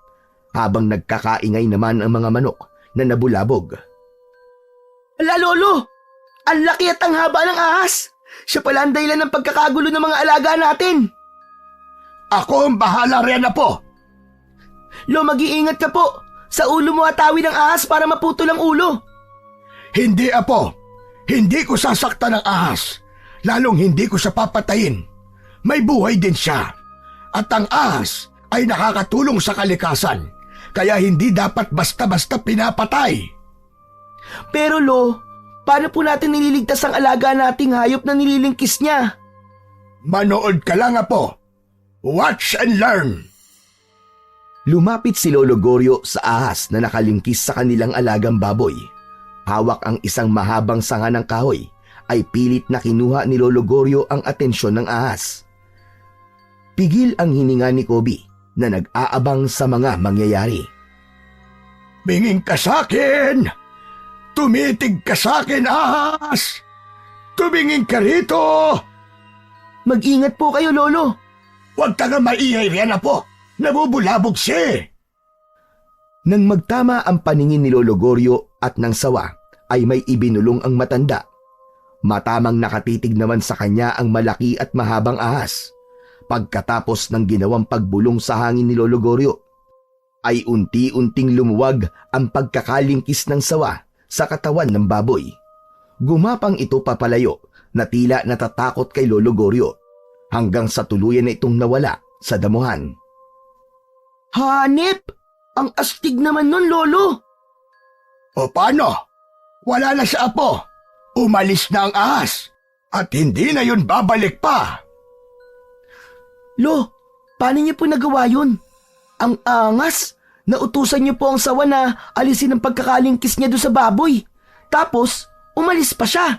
Habang nagkakaingay naman ang mga manok na nabulabog. Ala, Lolo! Ang laki at ang haba ng ahas! Siya pala ang dahilan ng pagkakagulo ng mga alaga natin! Ako ang bahala riyan, Apo. Lo, mag-iingat ka po! Sa ulo mo atawin ng ahas para maputol ang ulo! Hindi, Apo. Hindi ko sasaktan ng ahas. Lalong hindi ko siya papatayin. May buhay din siya. At ang ahas ay nakakatulong sa kalikasan. Kaya hindi dapat basta-basta pinapatay. Pero Lo, paano po natin nililigtas ang alaga nating hayop na nililingkis niya? Manood ka lang, Apo. Watch and learn. Lumapit si Lolo Goryo sa ahas na nakalingkis sa kanilang alagang baboy. Hawak ang isang mahabang sanga ng kahoy ay pilit na kinuha ni Lolo Goryo ang atensyon ng ahas. Pigil ang hininga ni Kobe na nag-aabang sa mga mangyayari. Binging ka sa'kin! Tumitig ka sa'kin, ahas! Tumingin ka rito! Mag-ingat po kayo, Lolo! Huwag ka nga maingay riyan, Apo. Nabubulabog siya. Nang magtama ang paningin ni Lolo Goryo at ng sawa, ay may ibinulong ang matanda. Matamang nakatitig naman sa kanya ang malaki at mahabang ahas. Pagkatapos ng ginawang pagbulong sa hangin ni Lolo Goryo, ay unti-unting lumuwag ang pagkakalingkis ng sawa sa katawan ng baboy. Gumapang ito papalayo na tila natatakot kay Lolo Goryo hanggang sa tuluyan na itong nawala sa damuhan. Hanip! Ang astig naman nun, Lolo! O paano? Wala na siya, Apo. Umalis na ang ahas. At hindi na yun babalik pa. Lo, paano niyo po nagawa yun? Ang angas! Nautusan niyo po ang sawa na alisin ang pagkakalingkis niya doon sa baboy. Tapos, umalis pa siya.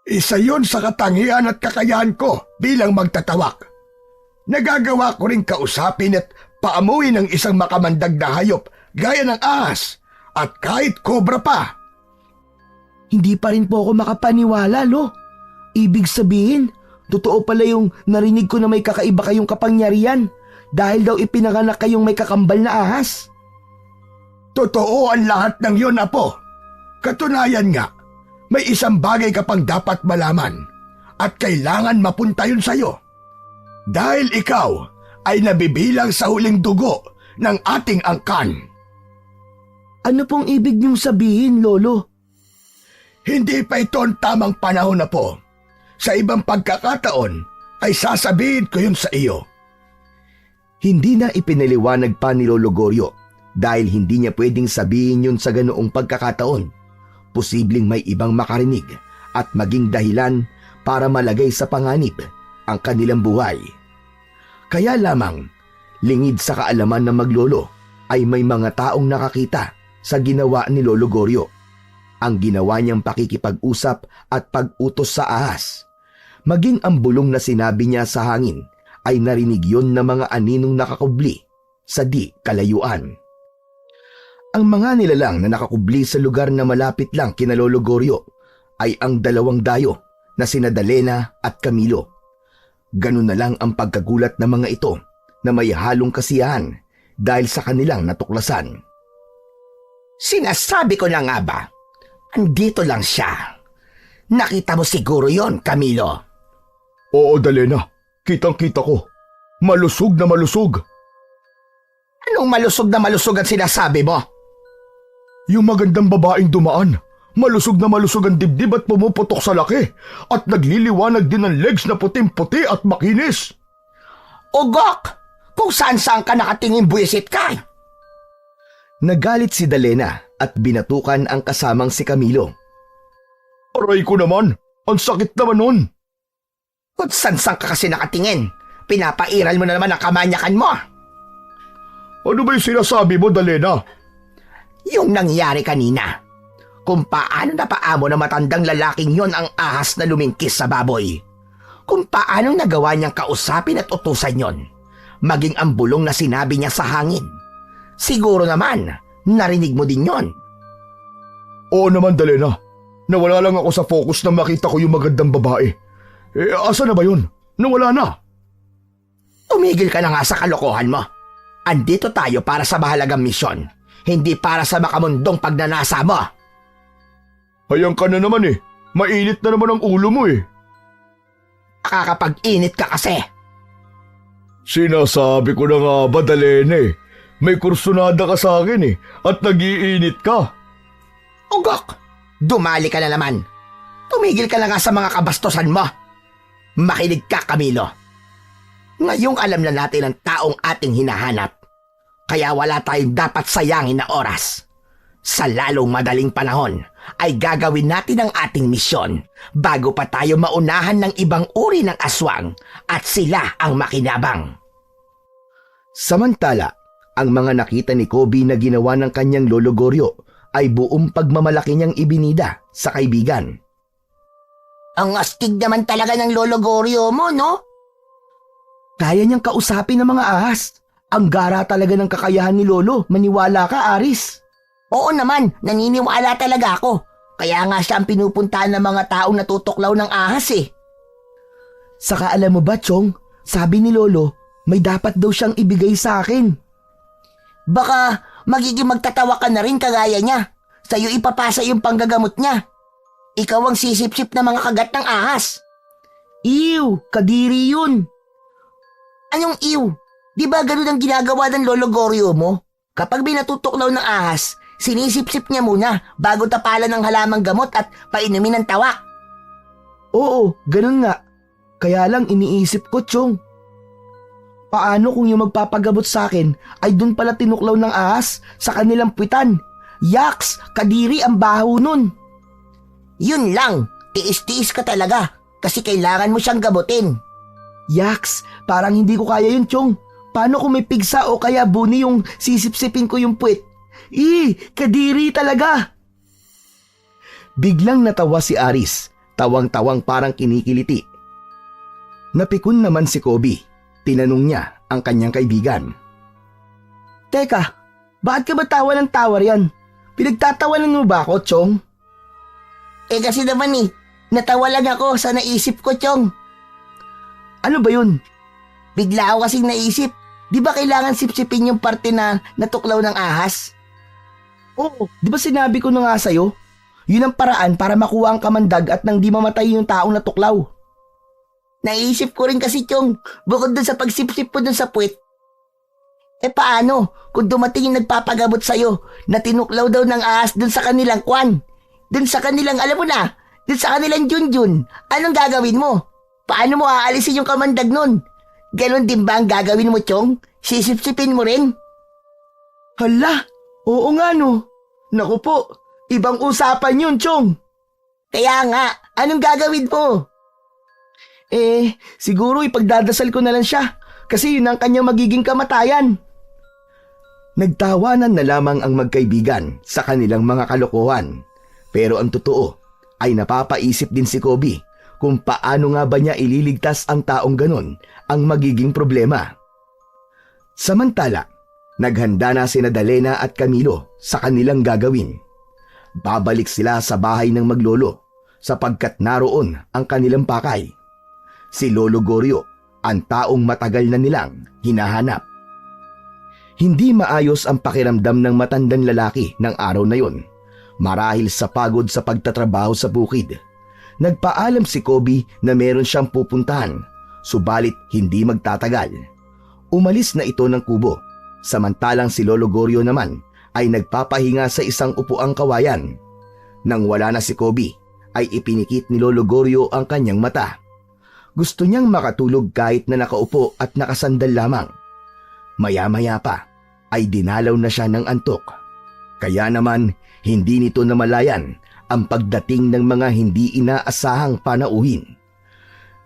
Isa yun sa katangian at kakayahan ko bilang magtatawak. Nagagawa ko rin kausapin at paamuin ng isang makamandag na hayop gaya ng ahas at kahit kobra pa. Hindi pa rin po ako makapaniwala, Lo. Ibig sabihin, totoo pala yung narinig ko na may kakaiba kayong kapangyarihan dahil daw ipinanganak kayong may kakambal na ahas. Totoo ang lahat ng yun, Apo. Katunayan nga, may isang bagay ka pang dapat malaman at kailangan mapunta yun sa'yo. Dahil ikaw ay nabibilang sa huling dugo ng ating angkan. Ano pong ibig niyong sabihin, Lolo? Hindi pa ito ang tamang panahon, na po. Sa ibang pagkakataon ay sasabihin ko yun sa iyo. Hindi na ipinaliwanag pa ni Lolo Goryo dahil hindi niya pwedeng sabihin yun sa ganoong pagkakataon. Posibleng may ibang makarinig at maging dahilan para malagay sa panganib ang kanilang buhay. Kaya lamang, lingid sa kaalaman ng maglolo ay may mga taong nakakita sa ginawa ni Lolo Goryo. Ang ginawa niyang pakikipag-usap at pag-utos sa ahas. Maging ang bulong na sinabi niya sa hangin ay narinig yon ng mga aninong nakakubli sa di kalayuan. Ang mga nilalang na nakakubli sa lugar na malapit lang kina Lolo Goryo ay ang dalawang dayo na sina Dalena at Camilo. Ganun na lang ang pagkagulat ng mga ito na may halong kasiyahan dahil sa kanilang natuklasan. Sinasabi ko na nga ba? Andito lang siya. Nakita mo siguro yon, Camilo. Oo, Dalena. Kitang-kita ko. Malusog na malusog. Anong malusog na malusog ang sinasabi mo? Yung magandang babaeng dumaan. Malusog na malusog ang dibdib at pumuputok sa laki. At nagliliwanag din ang legs na puting-puti at makinis. Ugok! Kung saan-saan ka nakatingin buwisit ka. Nagalit si Dalena at binatukan ang kasamang si Camilo. Aray ko naman. Ang sakit naman nun. Kung saan-saan ka kasi nakatingin, pinapairal mo na naman ang kamanyakan mo. Ano ba yung sinasabi mo, Dalena? Yung nangyari kanina. Kung paano napaamo na matandang lalaking yon ang ahas na lumingkis sa baboy. Kung paano nagawa niyang kausapin at utusan yon. Maging ang bulong na sinabi niya sa hangin. Siguro naman, narinig mo din yon. Oo naman, Dalena. Nawala lang ako sa focus na makita ko yung magandang babae. Asa na ba yun? Nawala na. Tumigil ka na nga sa kalokohan mo. Andito tayo para sa mahalagang misyon. hindi para sa makamundong pagnanasa mo. Hayang ka na naman eh. Mainit na naman ang ulo mo eh. Nakakapag-init ka kasi. Sinasabi ko na nga ba, Dalena eh. May kursunada ka sa akin eh. At nag-iinit ka. Ugok! Dumali ka na naman. Tumigil ka na nga sa mga kabastusan mo. Makinig ka, Camilo. Ngayong alam na natin ang taong ating hinahanap. Kaya wala tayong dapat sayangin na oras. Sa lalong madaling panahon ay gagawin natin ang ating misyon bago pa tayo maunahan ng ibang uri ng aswang at sila ang makinabang. Samantala, ang mga nakita ni Kobe na ginawa ng kanyang lolo Goryo ay buong pagmamalaki niyang ibinida sa kaibigan. Ang astig naman talaga ng Lolo Goryo mo, no? Kaya niyang kausapin ng mga ahas. Ang gara talaga ng kakayahan ni Lolo. Maniwala ka, Aris. Oo naman, naniniwala talaga ako. Kaya nga siya ang pinupuntahan ng mga taong natutuklaw ng ahas eh. Saka alam mo ba, Chong? Sabi ni Lolo, may dapat daw siyang ibigay sa akin. Baka magiging magtatawa ka na rin kagaya niya. Sa'yo ipapasa yung panggagamot niya. Ikaw ang sisip-sip na mga kagat ng ahas. Ew, kadiri yun. Anong ew? Di ba ganun ang ginagawa ng Lolo Goryo mo? Kapag may natutuklaw ng ahas, sinisip-sip niya muna bago tapalan ng halamang gamot at painumin ng tawa. Oo, ganun nga. Kaya lang iniisip ko, Chong. Paano kung yung magpapagamot sa akin ay dun pala tinuklaw ng ahas sa kanilang puwitan? Yaks, kadiri ang baho nun. Yun lang, tiis-tiis ka talaga kasi kailangan mo siyang gamutin. Yaks, parang hindi ko kaya yun, Chong. Paano kung may pigsa o kaya buni yung sisip-sipin ko yung puwit? Kadiri talaga. Biglang natawa si Aris, tawang-tawang parang kinikiliti. Napikon naman si Kobe. Tinanong niya ang kanyang kaibigan. Teka, bakit ka ba tawa ng tawa riyan? Pinagtatawanan mo ba ako, Chong? Kasi naman natawa lang ako sa naisip ko, Chong. Ano ba yun? Bigla ako kasing naisip, di ba kailangan sipsipin yung parte na natuklaw ng ahas? Oo, di ba sinabi ko na nga sa'yo? Yun ang paraan para makuha ang kamandag at nang di mamatay yung taong natuklaw. Naisip ko rin kasi, Chong, bukod dun sa pagsipsip po dun sa puwit. Paano kung dumating yung nagpapagamot sa'yo na tinuklaw daw ng ahas dun sa kanilang kwan? Dun sa kanilang, alam mo na, dun sa kanilang junjun, anong gagawin mo? Paano mo aalisin yung kamandag nun? Ganon din ba ang gagawin mo, Chong? Sisipsipin mo rin? Hala, oo nga no. Naku po, ibang usapan yun, Chong. Kaya nga, anong gagawin mo? Siguro ipagdadasal ko na lang siya kasi yun ang kanyang magiging kamatayan. Nagtawanan na lamang ang magkaibigan sa kanilang mga kalokohan. Pero ang totoo ay napapaisip din si Kobe kung paano nga ba niya ililigtas ang taong ganon ang magiging problema. Samantala, naghanda na sina Dalena at Camilo sa kanilang gagawin. Babalik sila sa bahay ng maglolo sapagkat naroon ang kanilang pakay. Si Lolo Goryo, ang taong matagal na nilang hinahanap. Hindi maayos ang pakiramdam ng matandang lalaki ng araw na yon. Marahil sa pagod sa pagtatrabaho sa bukid. Nagpaalam si Kobe na meron siyang pupuntahan, subalit hindi magtatagal. Umalis na ito ng kubo, samantalang si Lolo Goryo naman ay nagpapahinga sa isang upuang kawayan. Nang wala na si Kobe, ay ipinikit ni Lolo Goryo ang kanyang mata. Gusto niyang makatulog kahit na nakaupo at nakasandal lamang. Maya-maya pa ay dinalaw na siya ng antok. Kaya naman hindi nito namalayan ang pagdating ng mga hindi inaasahang panauhin.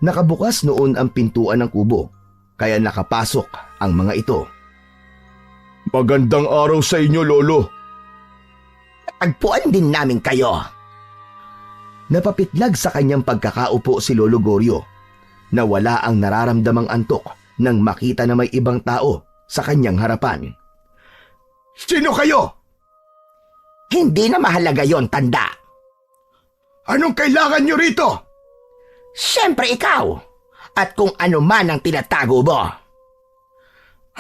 Nakabukas noon ang pintuan ng kubo, kaya nakapasok ang mga ito. Magandang araw sa inyo, Lolo. Tagpuan din namin kayo. Napapitlag sa kanyang pagkakaupo si Lolo Goryo na wala ang nararamdamang antok nang makita na may ibang tao sa kanyang harapan. Sino kayo? Hindi na mahalaga yon, tanda. Anong kailangan nyo rito? Siyempre ikaw. At kung ano man ang tinatago mo.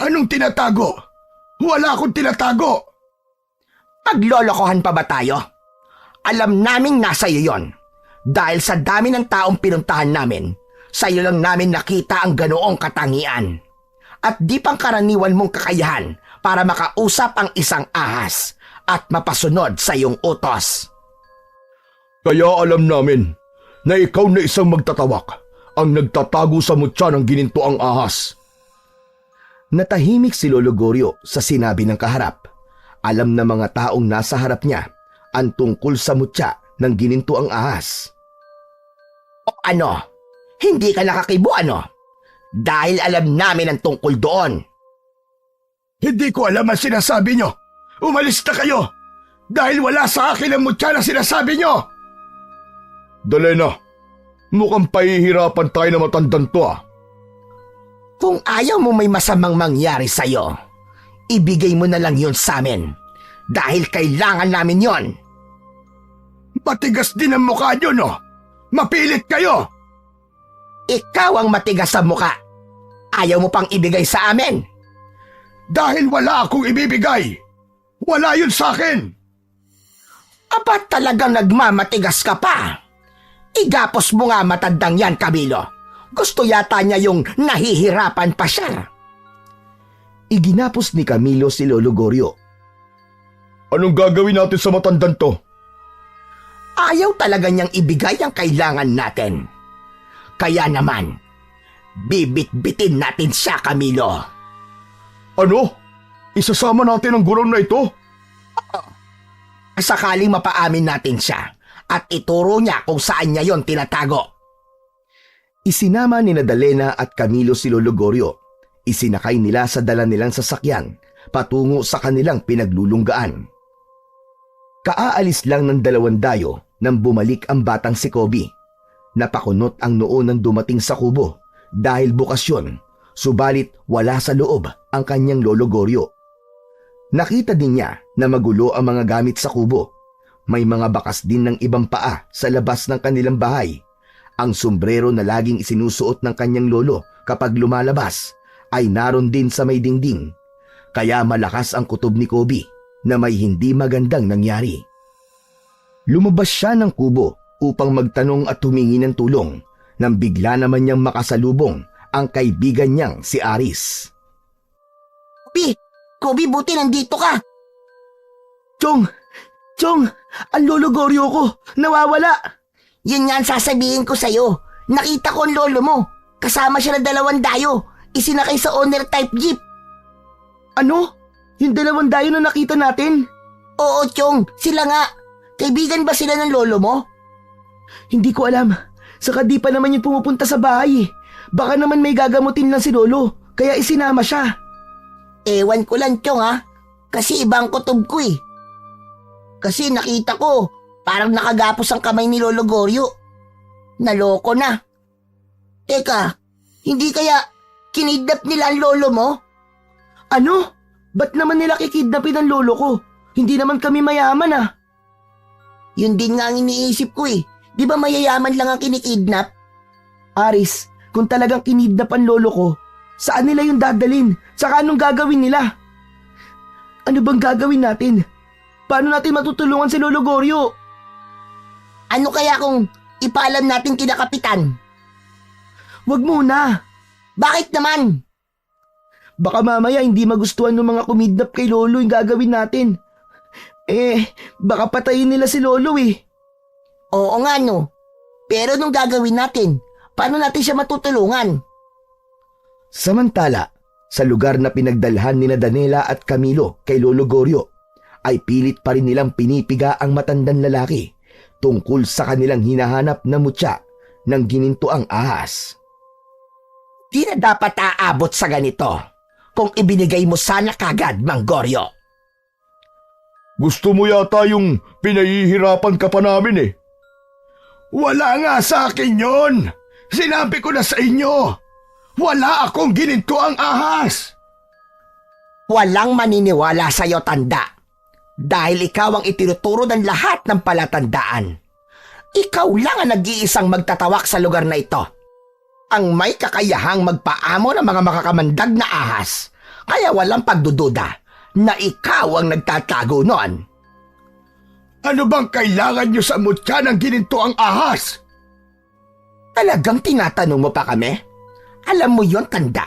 Anong tinatago? Wala akong tinatago. Paglolokohan pa ba tayo? Alam naming nasa iyo yon. Dahil sa dami ng taong pinuntahan namin, sa iyo lang namin nakita ang ganoong katangian. At di pang karaniwan mong kakayahan para makausap ang isang ahas at mapasunod sa iyong utos. Kaya alam namin na ikaw na isang magtatawak ang nagtatago sa mutya ng ginintoang ahas. Natahimik si Lolo Goryo sa sinabi ng kaharap. Alam na mga taong nasa harap niya ang tungkol sa mutya ng ginintoang ahas. O ano? Hindi ka nakakibo ano? Dahil alam namin ang tungkol doon. Hindi ko alam ang sinasabi nyo. Umalis na kayo! Dahil wala sa akin ang mutya na sinasabi nyo! Dali na. Mukhang pahihirapan tayo na matandang to ah. Kung ayaw mo may masamang mangyari sa'yo, ibigay mo na lang yun sa amin. Dahil kailangan namin yon. Matigas din ang mukha nyo no? Mapilit kayo! Ikaw ang matigas sa muka. Ayaw mo pang ibigay sa amin. Dahil wala akong ibibigay. Wala yun sa akin. Aba talagang nagmamatigas ka pa. Igapos mo nga matandang yan, Camilo. Gusto yata niya yung nahihirapan pa siya. Iginapos ni Camilo si Lolo Goryo. Anong gagawin natin sa matandang to? Ayaw talaga niyang ibigay ang kailangan natin. Kaya naman, bibit-bitin natin siya, Camilo. Ano? Isasama natin ang gurong na ito? Sakaling mapaamin natin siya at ituro niya kung saan niya yon tinatago. Isinama ni Nadalena at Camilo si Lolo Goryo. Isinakay nila sa dala nilang sasakyan patungo sa kanilang pinaglulunggaan. Kaaalis lang ng 2 dayo nang bumalik ang batang si Kobe. Napakunot ang noo ng dumating sa kubo dahil bukasyon, subalit wala sa loob ang kanyang Lolo Goryo. Nakita din niya na magulo ang mga gamit sa kubo. May mga bakas din ng ibang paa sa labas ng kanilang bahay. Ang sombrero na laging isinusuot ng kanyang lolo kapag lumalabas ay naroon din sa may dingding. Kaya malakas ang kutob ni Kobe na may hindi magandang nangyari. Lumabas siya ng kubo upang magtanong at humingi ng tulong nang bigla naman niyang makasalubong ang kaibigan niyang si Aris. Kobe, buti nandito ka. Chong, ang Lolo Goryo ko, nawawala. Yun nga ang sasabihin ko sa'yo. Nakita ko ang lolo mo. Kasama siya ng 2 dayo. Isinakay sa owner type jeep. Ano? Yung 2 dayo na nakita natin? Oo, Chong. Sila nga. Kaibigan ba sila ng lolo mo? Hindi ko alam. Saka di pa naman yung pumupunta sa bahay. Baka naman may gagamutin lang si Lolo, kaya isinama siya. Ewan ko lang, Chong ha. Kasi ibang kutob ko eh. Kasi nakita ko, parang nakagapos ang kamay ni Lolo Goryo. Naloko na. Teka, hindi kaya kinidnap nila ang lolo mo? Ano? Ba't naman nila kikidnapin ang lolo ko? Hindi naman kami mayaman ah. Yun din nga ang iniisip ko eh. Di ba mayayaman lang ang kinikidnap? Aris, kung talagang kinidnap ang lolo ko, saan nila yung dadalin? Saka anong gagawin nila? Ano bang gagawin natin? Paano natin matutulungan si Lolo Goryo? Ano kaya kung ipaalam natin kina Kapitan? Wag muna. Bakit naman? Baka mamaya hindi magustuhan ng mga kumidnap kay Lolo yung gagawin natin. Baka patayin nila si Lolo eh. Oo nga no. Pero nung gagawin natin, paano natin siya matutulungan? Samantala, sa lugar na pinagdalhan ni Daniela at Camilo kay Lolo Goryo, ay pilit pa rin nilang pinipiga ang matandang lalaki tungkol sa kanilang hinahanap na mutya ng ginintoang ahas. Di na dapat aabot sa ganito kung ibinigay mo sana kagad, Mang Goryo. Gusto mo yata yung pinahihirapan ka pa namin eh. Wala nga sa akin yon. Sinabi ko na sa inyo. Wala akong ginintoang ahas. Walang maniniwala sa'yo, tanda. Dahil ikaw ang itinuturo ng lahat ng palatandaan. Ikaw lang ang nag-iisang magtatawak sa lugar na ito. Ang may kakayahang magpaamo ng mga makakamandag na ahas. Kaya walang pagdududa na ikaw ang nagtatago noon. Ano bang kailangan nyo sa mutya ng gininto ang ahas? Talagang tinatanong mo pa kami? Alam mo yon, tanda.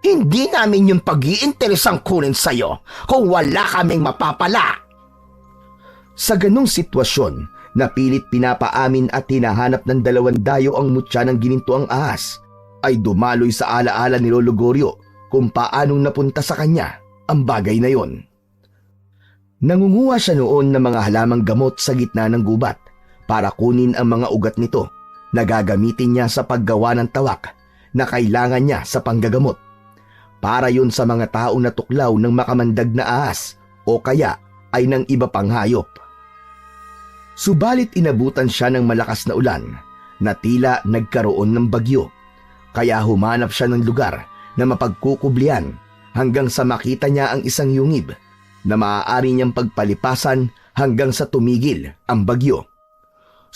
Hindi namin yung pag-iinteresang kunin sa'yo kung wala kaming mapapala. Sa ganong sitwasyon, napilit pinapaamin at hinahanap ng dalawang dayo ang mutya ng gininto ang ahas, ay dumaloy sa alaala ni Lolo Goryo kung paanong napunta sa kanya ang bagay na yon. Nangunguha siya noon ng mga halamang gamot sa gitna ng gubat para kunin ang mga ugat nito na gagamitin niya sa paggawa ng tawak na kailangan niya sa panggagamot. Para yun sa mga taong natuklaw ng makamandag na ahas o kaya ay ng iba pang hayop. Subalit inabutan siya ng malakas na ulan na tila nagkaroon ng bagyo, kaya humanap siya ng lugar na mapagkukublian hanggang sa makita niya ang isang yungib na maaari niyang pagpalipasan hanggang sa tumigil ang bagyo.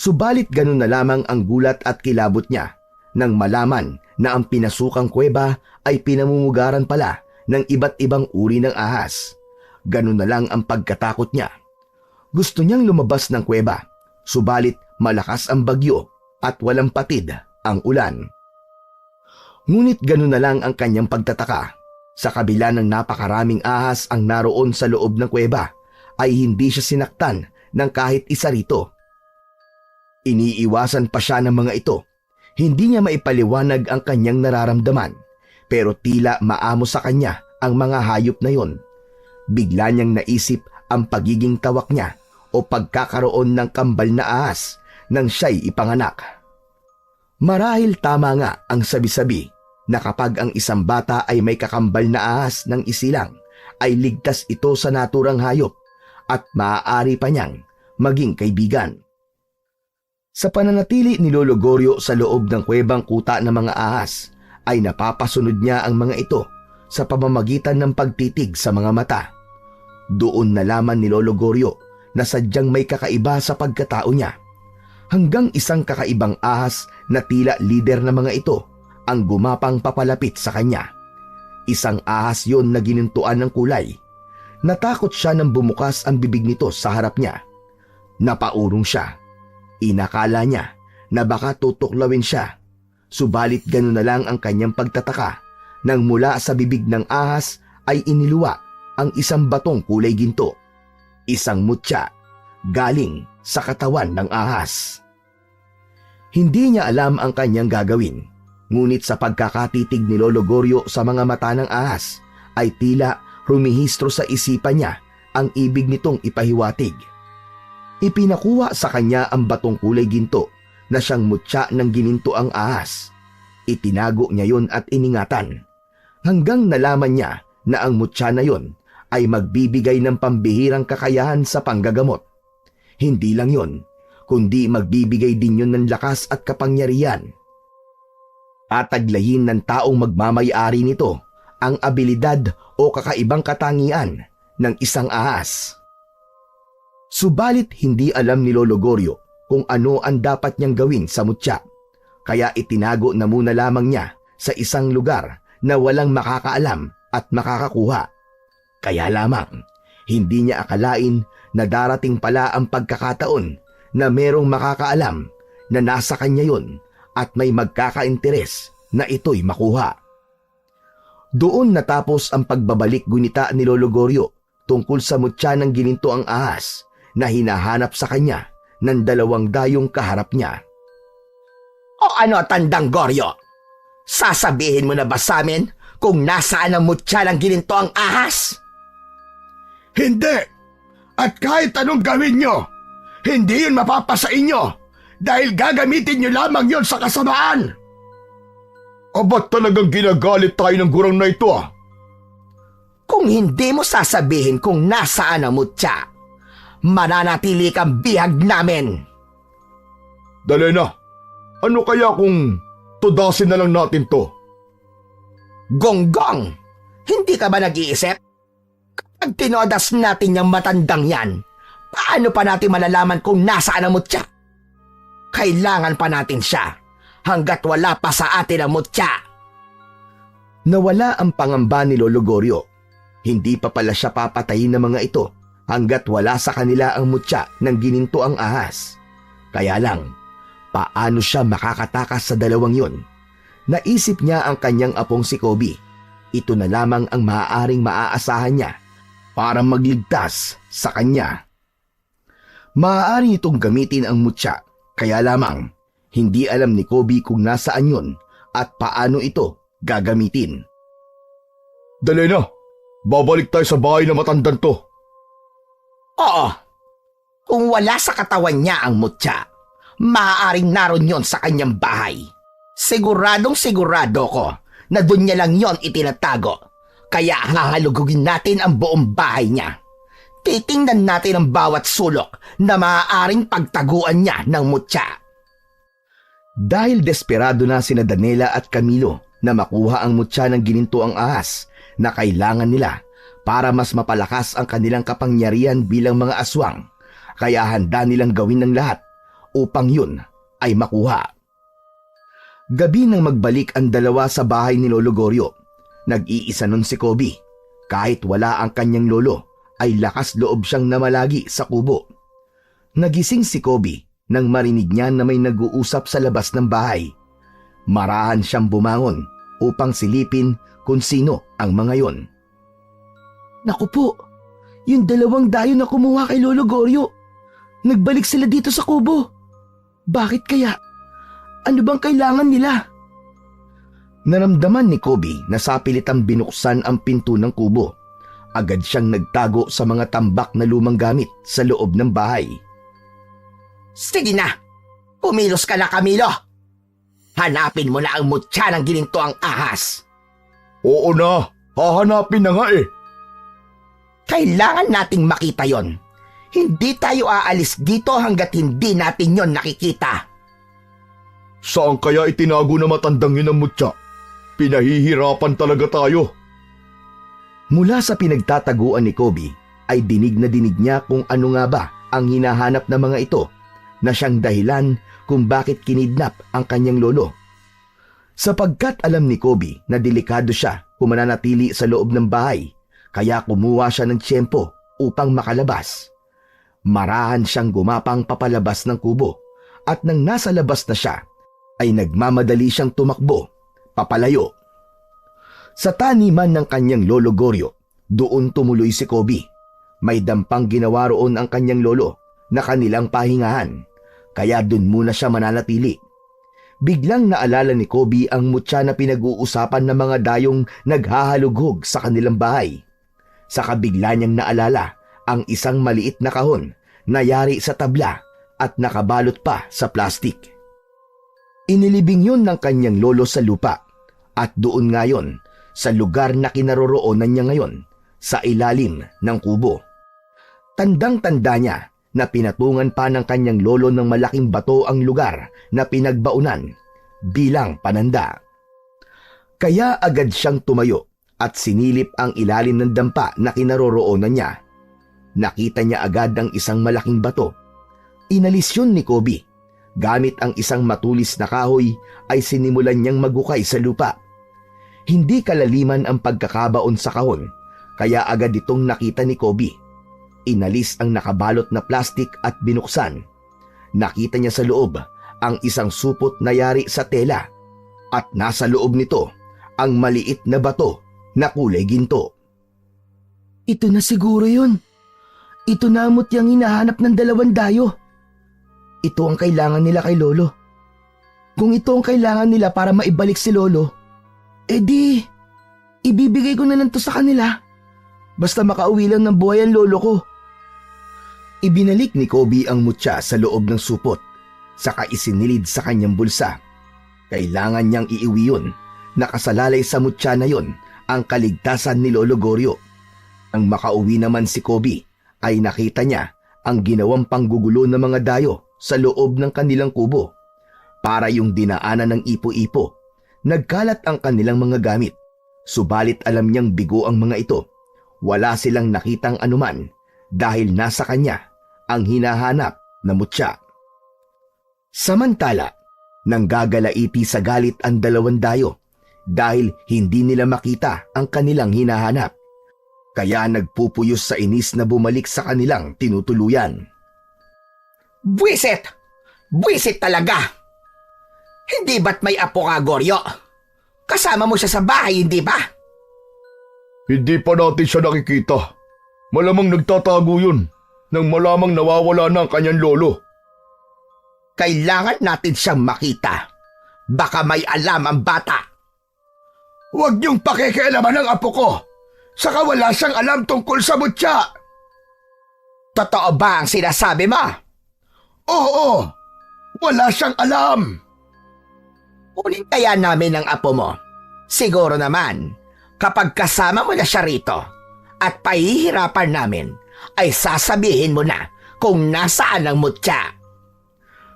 Subalit ganun na lamang ang gulat at kilabot niya nang malaman na ang pinasukang kuweba ay pinamumugaran pala ng iba't ibang uri ng ahas. Ganun na lang ang pagkatakot niya. Gusto niyang lumabas ng kuweba, subalit malakas ang bagyo at walang patid ang ulan. Ngunit ganun na lang ang kanyang pagtataka. Sa kabila ng napakaraming ahas ang naroon sa loob ng kuweba, ay hindi siya sinaktan ng kahit isa rito. Iniiwasan pa siya ng mga ito. Hindi niya maipaliwanag ang kanyang nararamdaman, pero tila maamo sa kanya ang mga hayop na yon. Bigla niyang naisip ang pagiging tawak niya o pagkakaroon ng kambal na ahas nang siya'y ipanganak. Marahil tama nga ang sabi-sabi na kapag ang isang bata ay may kakambal na ahas ng isilang, ay ligtas ito sa naturang hayop at maaari pa niyang maging kaibigan. Sa pananatili ni Lolo Goryo sa loob ng kuwebang kuta ng mga ahas, ay napapasunod niya ang mga ito sa pamamagitan ng pagtitig sa mga mata. Doon nalaman ni Lolo Goryo na sadyang may kakaiba sa pagkatao niya. Hanggang isang kakaibang ahas na tila lider ng mga ito ang gumapang papalapit sa kanya. Isang ahas yon na ginintuan ng kulay. Natakot siya nang bumukas ang bibig nito sa harap niya. Napaurong siya. Inakala niya na baka tutuklawin siya. Subalit gano'n na lang ang kanyang pagtataka nang mula sa bibig ng ahas ay iniluwa ang isang batong kulay ginto. Isang mutya galing sa katawan ng ahas. Hindi niya alam ang kanyang gagawin. Ngunit sa pagkakatitig ni Lolo Goryo sa mga mata ng ahas, ay tila rumihistro sa isipan niya ang ibig nitong ipahiwatig. Ipinakuha sa kanya ang batong kulay ginto na siyang mutya ng gininto ang ahas. Itinago niya yon at iningatan. Hanggang nalaman niya na ang mutya na yon ay magbibigay ng pambihirang kakayahan sa panggagamot. Hindi lang yon, kundi magbibigay din yon ng lakas at kapangyarihan. Tataglayin ng taong magmamay-ari nito ang abilidad o kakaibang katangian ng isang ahas. Subalit hindi alam ni Lolo Goryo kung ano ang dapat niyang gawin sa mutya, kaya itinago na muna lamang niya sa isang lugar na walang makakaalam at makakakuha. Kaya lamang, hindi niya akalain na darating pala ang pagkakataon na merong makakaalam na nasa kanya yon at may magkakainteres na ito'y makuha. Doon natapos ang pagbabalik gunita ni Lolo Goryo tungkol sa mutya ng gininto ang ahas na hinahanap sa kanya ng dalawang dayong kaharap niya. O ano, Tandang Goryo? Sasabihin mo na ba sa amin kung nasaan ang mutya ng gininto ang ahas? Hindi! At kahit anong gawin nyo, hindi yun mapapasa inyo dahil gagamitin nyo lamang yon sa kasamaan. O ba't talagang ginagalit tayo ng gurang na ito ah? Kung hindi mo sasabihin kung nasaan ang mutya, mananatili kang bihag namin. Dali na, ano kaya kung tudasin na lang natin to? Gonggong, hindi ka ba nag-iisip? Kapag tinodas natin yung matandang yan, paano pa natin malalaman kung nasaan ang mutya? Kailangan pa natin siya hanggat wala pa sa atin ang mutya. Nawala ang pangamba ni Lolo Goryo. Hindi pa pala siya papatayin ng mga ito hanggat wala sa kanila ang mutya ng gininto ang ahas. Kaya lang, paano siya makakatakas sa dalawang yon? Naisip niya ang kanyang apong si Kobe. Ito na lamang ang maaaring maaasahan niya para magligtas sa kanya. Maaari itong gamitin ang mutya, kaya lamang hindi alam ni Kobe kung nasaan yun at paano ito gagamitin. Dali na, babalik tayo sa bahay na matandang to. Oo. Kung wala sa katawan niya ang mutya, maaaring naroon yon sa kanyang bahay. Siguradong sigurado ko na doon niya lang yon itinatago. Kaya hahalugugin natin ang buong bahay niya. Titingnan natin ang bawat sulok na maaaring pagtaguan niya ng mutya. Dahil desperado na sina Daniela at Camilo na makuha ang mutya ng gininto ang ahas na kailangan nila para mas mapalakas ang kanilang kapangyarihan bilang mga aswang, kaya handa nilang gawin ng lahat upang yun ay makuha. Gabi nang magbalik ang dalawa sa bahay ni Lolo Goryo, nag-iisa nun si Kobe. Kahit wala ang kanyang lolo, ay lakas loob siyang namalagi sa kubo. Nagising si Kobe nang marinig niya na may nag-uusap sa labas ng bahay. Marahan siyang bumangon upang silipin kung sino ang mga yon. Naku po, yung dalawang dayo na kumuha kay Lolo Goryo. Nagbalik sila dito sa kubo. Bakit kaya? Ano bang kailangan nila? Naramdaman ni Kobe na sapilitang binuksan ang pinto ng kubo. Agad siyang nagtago sa mga tambak na lumang gamit sa loob ng bahay. Sige na! Pumilos ka na, Camilo! Hanapin mo na ang mutya ng gininto ang ahas. Oo na, hahanapin na nga eh. Kailangan nating makita yon. Hindi tayo aalis dito hanggat hindi natin yon nakikita. Saan kaya itinago na matandang yun ang mutya? Pinahihirapan talaga tayo. Mula sa pinagtataguan ni Kobe ay dinig na dinig niya kung ano nga ba ang hinahanap ng mga ito na siyang dahilan kung bakit kinidnap ang kanyang lolo. Sapagkat alam ni Kobe na delikado siya kung mananatili sa loob ng bahay, kaya kumuha siya ng tiyempo upang makalabas. Marahan siyang gumapang papalabas ng kubo at nang nasa labas na siya, ay nagmamadali siyang tumakbo, papalayo. Sa taniman ng kanyang lolo Goryo, doon tumuloy si Kobe. May dampang ginawa roon ang kanyang lolo na kanilang pahingahan, kaya doon muna siya mananatili. Biglang naalala ni Kobe ang mutya na pinag-uusapan ng mga dayong naghahalughog sa kanilang bahay. Saka bigla niyang naalala ang isang maliit na kahon na yari sa tabla at nakabalot pa sa plastik. Inilibing yun ng kanyang lolo sa lupa at doon ngayon sa lugar na kinaroroonan niya ngayon sa ilalim ng kubo. Tandang-tanda niya na pinatungan pa ng kanyang lolo ng malaking bato ang lugar na pinagbaunan bilang pananda. Kaya agad siyang tumayo at sinilip ang ilalim ng dampa na kinaroroonan niya. Nakita niya agad ang isang malaking bato. Inalis yun ni Kobe. Gamit ang isang matulis na kahoy ay sinimulan niyang magukay sa lupa. Hindi kalaliman ang pagkakabaon sa kahon, kaya agad itong nakita ni Kobe. Inalis ang nakabalot na plastik at binuksan. Nakita niya sa loob ang isang supot na yari sa tela at nasa loob nito ang maliit na bato na kulay ginto. Ito na siguro yun. Ito na ang mutyang hinahanap ng dalawang dayo. Ito ang kailangan nila kay Lolo. Kung ito ang kailangan nila para maibalik si Lolo, edi, ibibigay ko na lang to sa kanila. Basta makauwi lang ng buhay ang lolo ko. Ibinalik ni Kobe ang mutya sa loob ng supot, saka isinilid sa kanyang bulsa. Kailangan niyang iiwi yun. Nakasalalay sa mutya na yon ang kaligtasan ni Lolo Goryo. Ang makauwi naman si Kobe, ay nakita niya ang ginawang panggugulo ng mga dayo sa loob ng kanilang kubo. Para yung dinaanan ng ipo-ipo, nagkalat ang kanilang mga gamit. Subalit alam niyang bigo ang mga ito. Wala silang nakitang anuman dahil nasa kanya ang hinahanap na mutya. Samantala, nanggagalaiti sa galit ang dalawang dayo dahil hindi nila makita ang kanilang hinahanap. Kaya nagpupuyos sa inis na bumalik sa kanilang tinutuluyan. Buwisit! Buwisit talaga! Hindi ba't may apo ka, Goryo? Kasama mo siya sa bahay, hindi ba? Hindi pa natin siya nakikita. Malamang nagtatago yun nang malamang nawawala na ang kanyang lolo. Kailangan natin siyang makita. Baka may alam ang bata. Huwag niyong pakikialaman ang apo ko. Saka wala siyang alam tungkol sa mutya. Totoo ba ang sinasabi mo? Oo, wala siyang alam. Kunin kaya namin ang apo mo. Siguro naman, kapag kasama mo na siya rito at pahihirapan namin, ay sasabihin mo na kung nasaan ang mutya.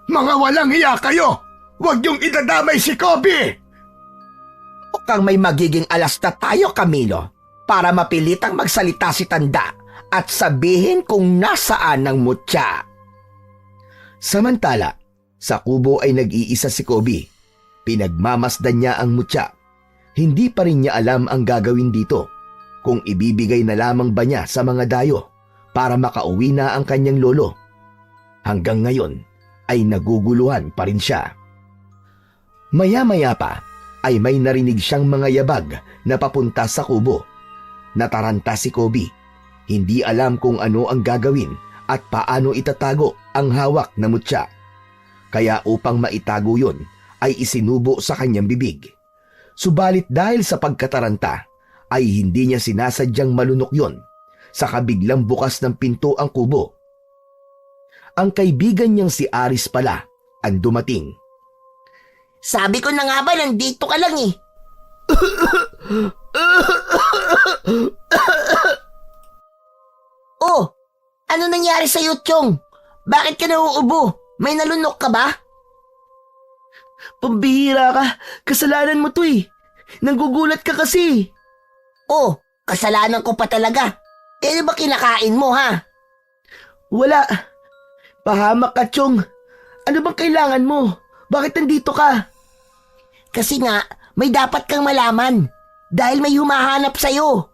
Mga walang hiya kayo! Huwag niyong idadamay si Kobe! Mukhang may magiging alas na tayo, Camilo, para mapilitang magsalita si Tanda at sabihin kung nasaan ang mutya. Samantala, sa kubo ay nag-iisa si Kobe. Pinagmamasdan niya ang mutya. Hindi pa rin niya alam ang gagawin dito. Kung ibibigay na lamang ba niya sa mga dayo para makauwi na ang kanyang lolo. Hanggang ngayon ay naguguluhan pa rin siya. Maya-maya pa ay may narinig siyang mga yabag na papunta sa kubo. Nataranta si Kobe. Hindi alam kung ano ang gagawin at paano itatago ang hawak na mutya. Kaya upang maitago yun ay isinubo sa kanyang bibig. Subalit dahil sa pagkataranta ay hindi niya sinasadyang malunok yon. Sa kabiglang bukas ng pinto ang kubo. Ang kaibigan niyang si Aris pala ang dumating. Sabi ko na nga ba, nandito ka lang eh. Oh, ano nangyari sa'yo, Chong? Bakit ka nauubo? May nalunok ka ba? Pambihira ka. Kasalanan mo to eh. Nanggugulat ka kasi. Oh, kasalanan ko pa talaga. Eh, ano ba kinakain mo, ha? Wala. Pahamak ka, Chong. Ano bang kailangan mo? Bakit nandito ka? Kasi nga, may dapat kang malaman. Dahil may humahanap sa'yo.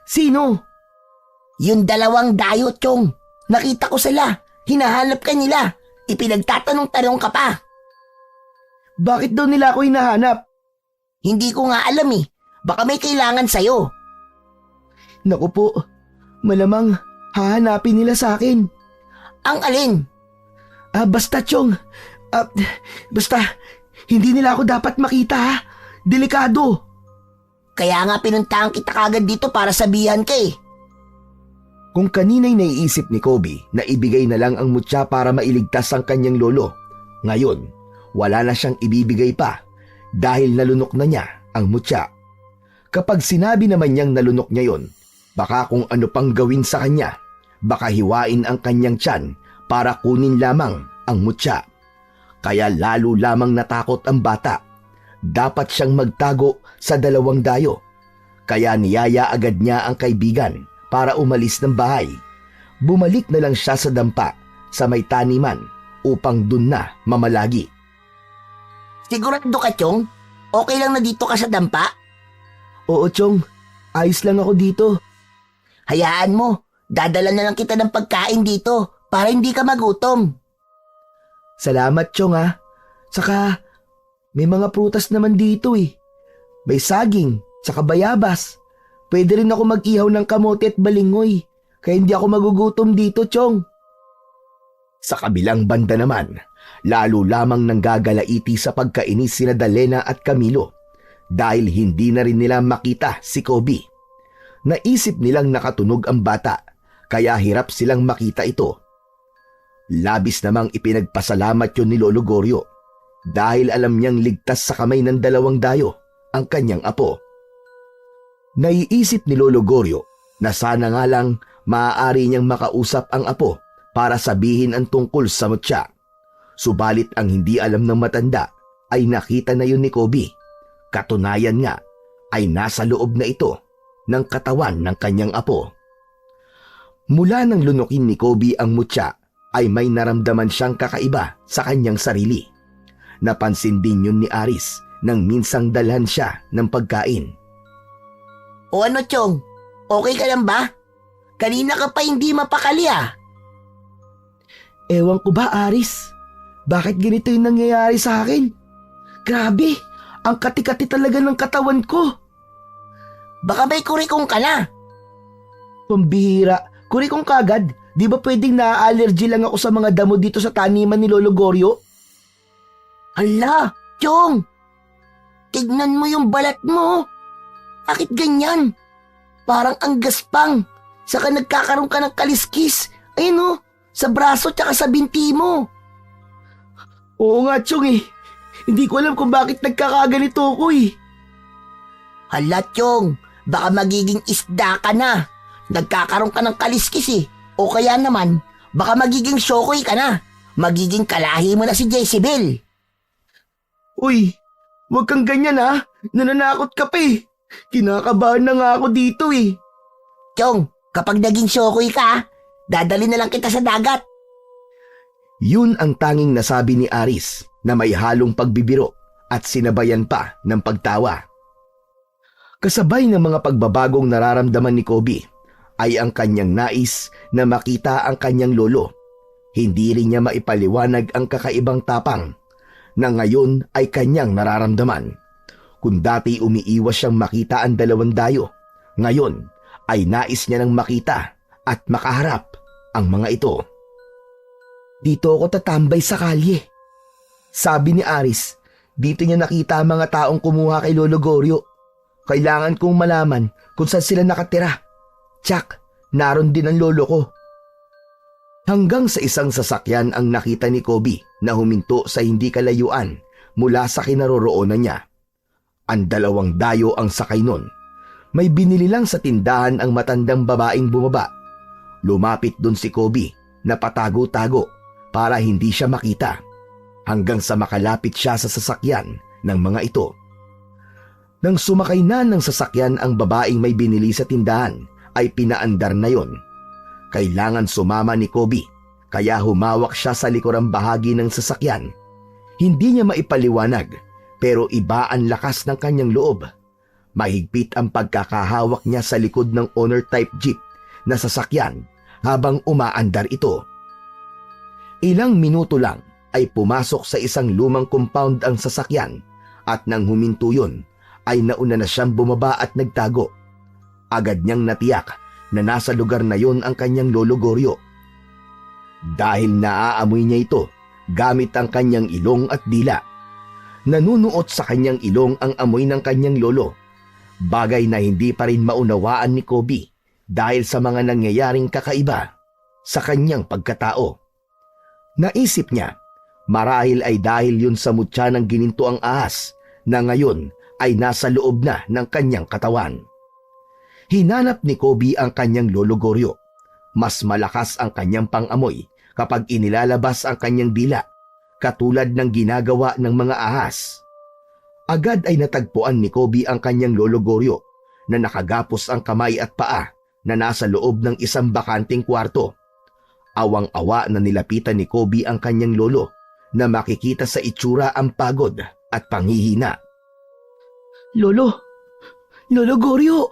Sino? Yung dalawang dayo, Chong. Nakita ko sila. Hinahanap ka nila. Ipinagtatanong-tanong ka pa. Bakit daw nila ako hinahanap? Hindi ko nga alam eh. Baka may kailangan sa'yo. Naku po, malamang hahanapin nila sa akin. Ang alin? Basta, Chong. Basta, hindi nila ako dapat makita, ha? Delikado. Kaya nga pinuntahan kita kagad dito para sabihan ka eh. Kung kanina'y naiisip ni Kobe na ibigay na lang ang mutya para mailigtas ang kanyang lolo, ngayon, wala na siyang ibibigay pa dahil nalunok na niya ang mutya. Kapag sinabi naman niyang nalunok niya yon, baka kung ano pang gawin sa kanya, baka hiwain ang kanyang tiyan para kunin lamang ang mutya. Kaya lalo lamang natakot ang bata. Dapat siyang magtago sa dalawang dayo. Kaya niyaya agad niya ang kaibigan para umalis ng bahay. Bumalik na lang siya sa dampa sa may taniman upang dun na mamalagi. Sigurado ka, Chong? Okay lang na dito ka sa dampa? Oo, Chong. Ayos lang ako dito. Hayaan mo. Dadala na lang kita ng pagkain dito para hindi ka magutom. Salamat, Chong, ha. Saka, may mga prutas naman dito eh. May saging, saka bayabas. Pwede rin ako mag-ihaw ng kamote at balingoy. Kaya hindi ako magugutom dito, Chong. Sa kabilang banda naman, lalo lamang nanggagalaiti sa pagkainis sina Dalena at Camilo dahil hindi na rin nila makita si Kobe. Naisip nilang nakatunog ang bata kaya hirap silang makita ito. Labis namang ipinagpasalamat yun ni Lolo Goryo dahil alam niyang ligtas sa kamay ng dalawang dayo ang kanyang apo. Naiisip ni Lolo Goryo na sana nga lang maaari niyang makausap ang apo para sabihin ang tungkol sa mutya. Subalit ang hindi alam ng matanda ay nakita na yun ni Kobe. Katunayan nga ay nasa loob na ito ng katawan ng kanyang apo. Mula nang lunukin ni Kobe ang mutya ay may naramdaman siyang kakaiba sa kanyang sarili. Napansin din yun ni Aris nang minsang dalhan siya ng pagkain. O ano, Chong? Okay ka lang ba? Kanina ka pa hindi mapakali ah. Ewan ko ba, Aris? Bakit ganito yung nangyayari sa akin? Grabe, ang kati-kati talaga ng katawan ko. Baka may kurikong ka na. Pambihira, kuri kong kagad, di ba pwedeng na-allergy lang ako sa mga damo dito sa taniman ni Lolo Goryo? Hala, Chong! Tignan mo yung balat mo. Bakit ganyan? Parang ang gaspang. Saka nagkakaroon ka ng kaliskis. Ayun oh, sa braso tsaka sa binti mo. Oo nga, Chong eh. Hindi ko alam kung bakit nagkakaganito ako eh. Hala, Chong, baka magiging isda ka na. Nagkakaroon ka ng kaliskis eh. O kaya naman, baka magiging shokoy ka na. Magiging kalahi mo na si Jezebel. Uy, huwag kang ganyan ha. Nananakot ka pa eh. Kinakabahan na nga ako dito eh. Chong, kapag naging shokoy ka, dadali na lang kita sa dagat. Yun ang tanging nasabi ni Aris na may halong pagbibiro at sinabayan pa ng pagtawa. Kasabay ng mga pagbabagong nararamdaman ni Kobe ay ang kanyang nais na makita ang kanyang lolo. Hindi rin niya maipaliwanag ang kakaibang tapang na ngayon ay kanyang nararamdaman. Kung dati umiiwas siyang makita ang dalawang dayo, ngayon ay nais niya nang makita at makaharap ang mga ito. Dito ako tatambay sa kalye. Sabi ni Aris, dito niya nakita ang mga taong kumuha kay Lolo Goryo. Kailangan kong malaman kung saan sila nakatira. Tsak, naroon din ang lolo ko. Hanggang sa isang sasakyan ang nakita ni Kobe na huminto sa hindi kalayuan mula sa kinaroroonan niya. Ang dalawang dayo ang sakay nun. May binili lang sa tindahan ang matandang babaeng bumaba. Lumapit dun si Kobe na patago-tago para hindi siya makita hanggang sa makalapit siya sa sasakyan ng mga ito. Nang sumakay na ng sasakyan ang babaeng may binili sa tindahan ay pinaandar na yon. Kailangan sumama ni Kobe kaya humawak siya sa likurang bahagi ng sasakyan. Hindi niya maipaliwanag pero iba ang lakas ng kanyang loob. Mahigpit ang pagkakahawak niya sa likod ng owner-type jeep na sasakyan habang umaandar ito. Ilang minuto lang ay pumasok sa isang lumang compound ang sasakyan at nang huminto yun ay nauna na siyang bumaba at nagtago. Agad niyang natiyak na nasa lugar na yon ang kanyang Lolo Goryo. Dahil naaamoy niya ito gamit ang kanyang ilong at dila. Nanunuot sa kanyang ilong ang amoy ng kanyang lolo. Bagay na hindi pa rin maunawaan ni Kobe dahil sa mga nangyayaring kakaiba sa kanyang pagkatao. Naisip niya, marahil ay dahil yun sa mutya ng gininto ang ahas na ngayon ay nasa loob na ng kanyang katawan. Hinanap ni Kobe ang kanyang Lolo Goryo. Mas malakas ang kanyang pangamoy kapag inilalabas ang kanyang dila, katulad ng ginagawa ng mga ahas. Agad ay natagpuan ni Kobe ang kanyang Lolo Goryo na nakagapos ang kamay at paa na nasa loob ng isang bakanting kwarto. Awang-awa na nilapitan ni Kobe ang kanyang lolo na makikita sa itsura ang pagod at panghihina. Lolo Goryo,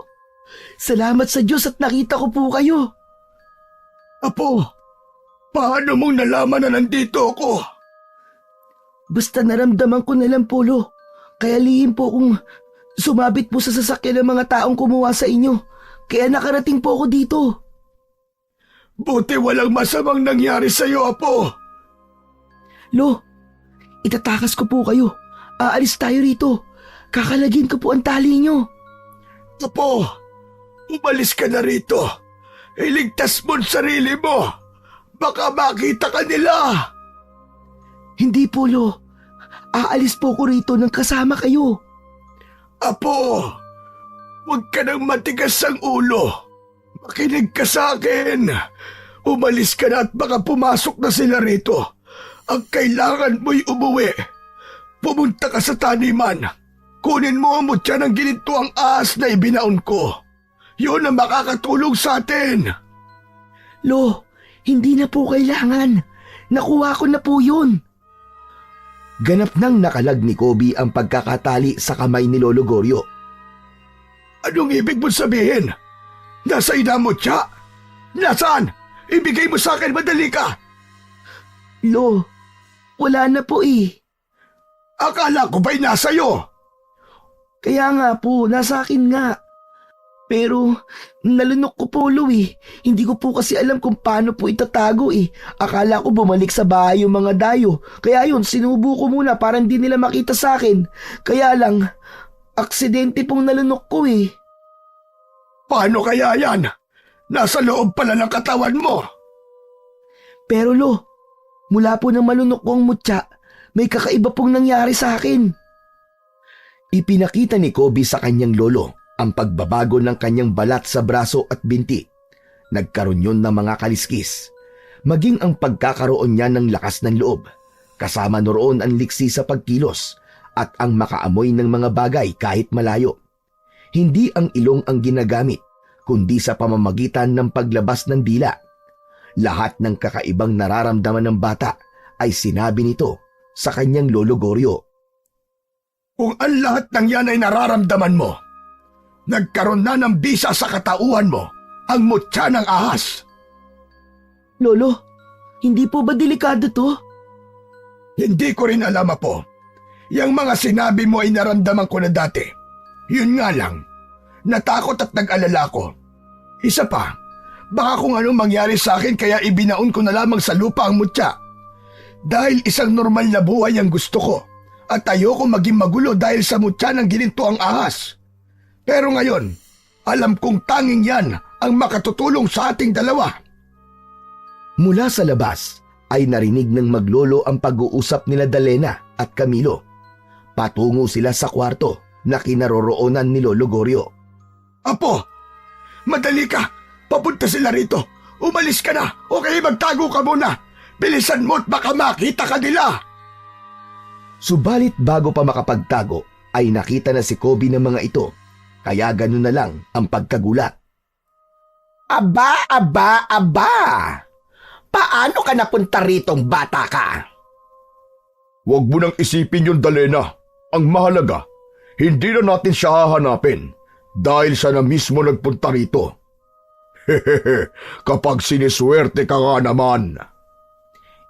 salamat sa Diyos at nakita ko po kayo. Apo, paano mong nalaman na nandito ako? Basta naramdaman ko na lang po, Lo. Kaya lihim po kung sumabit po sa sasakyan ng mga taong kumuha sa inyo. Kaya nakarating po ako dito. Buti walang masamang nangyari sa'yo, Apo. Lo, itatakas ko po kayo. Aalis tayo rito. Kakalagin ko po ang tali nyo. Apo, umalis ka na rito. Iligtas mo ang sarili mo. Baka makita ka nila. Hindi po, Lo. Aalis po ko rito nang kasama kayo. Apo, huwag ka nang matigas ang ulo. Makinig ka sa akin. Umalis ka na at baka pumasok na sila rito. Ang kailangan mo'y umuwi. Pumunta ka sa taniman. Kunin mo ang mutya ng gininto ang ahas na ibinaon ko. Yun ang makakatulong sa atin. Lo, hindi na po kailangan. Nakuha ko na po yun. Ganap nang nakalag ni Kobe ang pagkakatali sa kamay ni Lolo Goryo. Anong ibig mo sabihin? Nasa ina mo, Tsa? Nasaan? Ibigay mo sa akin, madali ka! Lo, wala na po eh. Akala ko ba'y nasa'yo? Kaya nga po, nasa akin nga. Pero nalunok ko po, Lo eh. Hindi ko po kasi alam kung paano po itatago eh. Akala ko bumalik sa bahay yung mga dayo. Kaya yun, sinubo ko muna para hindi nila makita sa akin. Kaya lang, aksidente pong nalunok ko eh. Paano kaya yan? Nasa loob pala ng katawan mo. Pero Lo, mula po nang malunok ko ang mutya, may kakaiba pong nangyari sa akin. Ipinakita ni Kobe sa kanyang lolo ang pagbabago ng kanyang balat sa braso at binti. Nagkaroon yun ng mga kaliskis. Maging ang pagkakaroon niya ng lakas ng loob. Kasama noroon ang liksi sa pagkilos at ang makaamoy ng mga bagay kahit malayo. Hindi ang ilong ang ginagamit, kundi sa pamamagitan ng paglabas ng dila. Lahat ng kakaibang nararamdaman ng bata ay sinabi nito sa kanyang lolo Goryo. Kung ang lahat ng yan ay nararamdaman mo, nagkaroon na ng bisa sa katauhan mo ang mutya ng ahas. Lolo, hindi po ba delikado to? Hindi ko rin alam, Apo. Yang mga sinabi mo ay naramdaman ko na dati. Yun nga lang, natakot at nag-alala ko. Isa pa, baka kung anong mangyari sa akin kaya ibinaon ko na lamang sa lupa ang mutya. Dahil isang normal na buhay ang gusto ko at ayoko maging magulo dahil sa mutya ng gininto ang ahas. Pero ngayon, alam kong tanging yan ang makatutulong sa ating dalawa. Mula sa labas ay narinig ng maglolo ang pag-uusap nila Dalena at Camilo. Patungo sila sa kwarto na kinaroroonan ni Lolo Goryo. Apo, madali ka. Papunta sila rito. Umalis ka na o kaya magtago ka muna. Bilisan mo at baka makita ka nila. Subalit bago pa makapagtago ay nakita na si Kobe ng mga ito. Kaya ganun na lang ang pagkagulat. Aba! Paano ka napunta ritong bata ka? Huwag mo nang isipin yun, Dalena. Ang mahalaga, hindi na natin siya hahanapin dahil siya na mismo nagpunta rito. Hehehe, kapag siniswerte ka nga naman.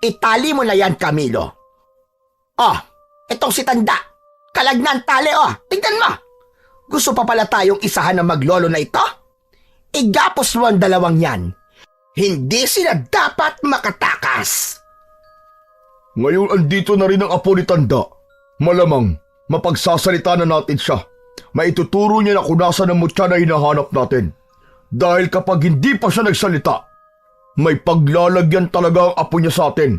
Itali mo na yan, Camilo. Oh, itong si Tanda. Kalagnan tali, oh. Tingnan mo. Gusto pa pala tayong isahan ng maglolo na ito? Igapos mo ang dalawang yan. Hindi sila dapat makatakas. Ngayon andito na rin ang apo ni Tanda. Malamang, mapagsasalita na natin siya. Maituturo niya na kung nasa ng mutya na hinahanap natin. Dahil kapag hindi pa siya nagsalita, may paglalagyan talaga ang apo niya sa atin.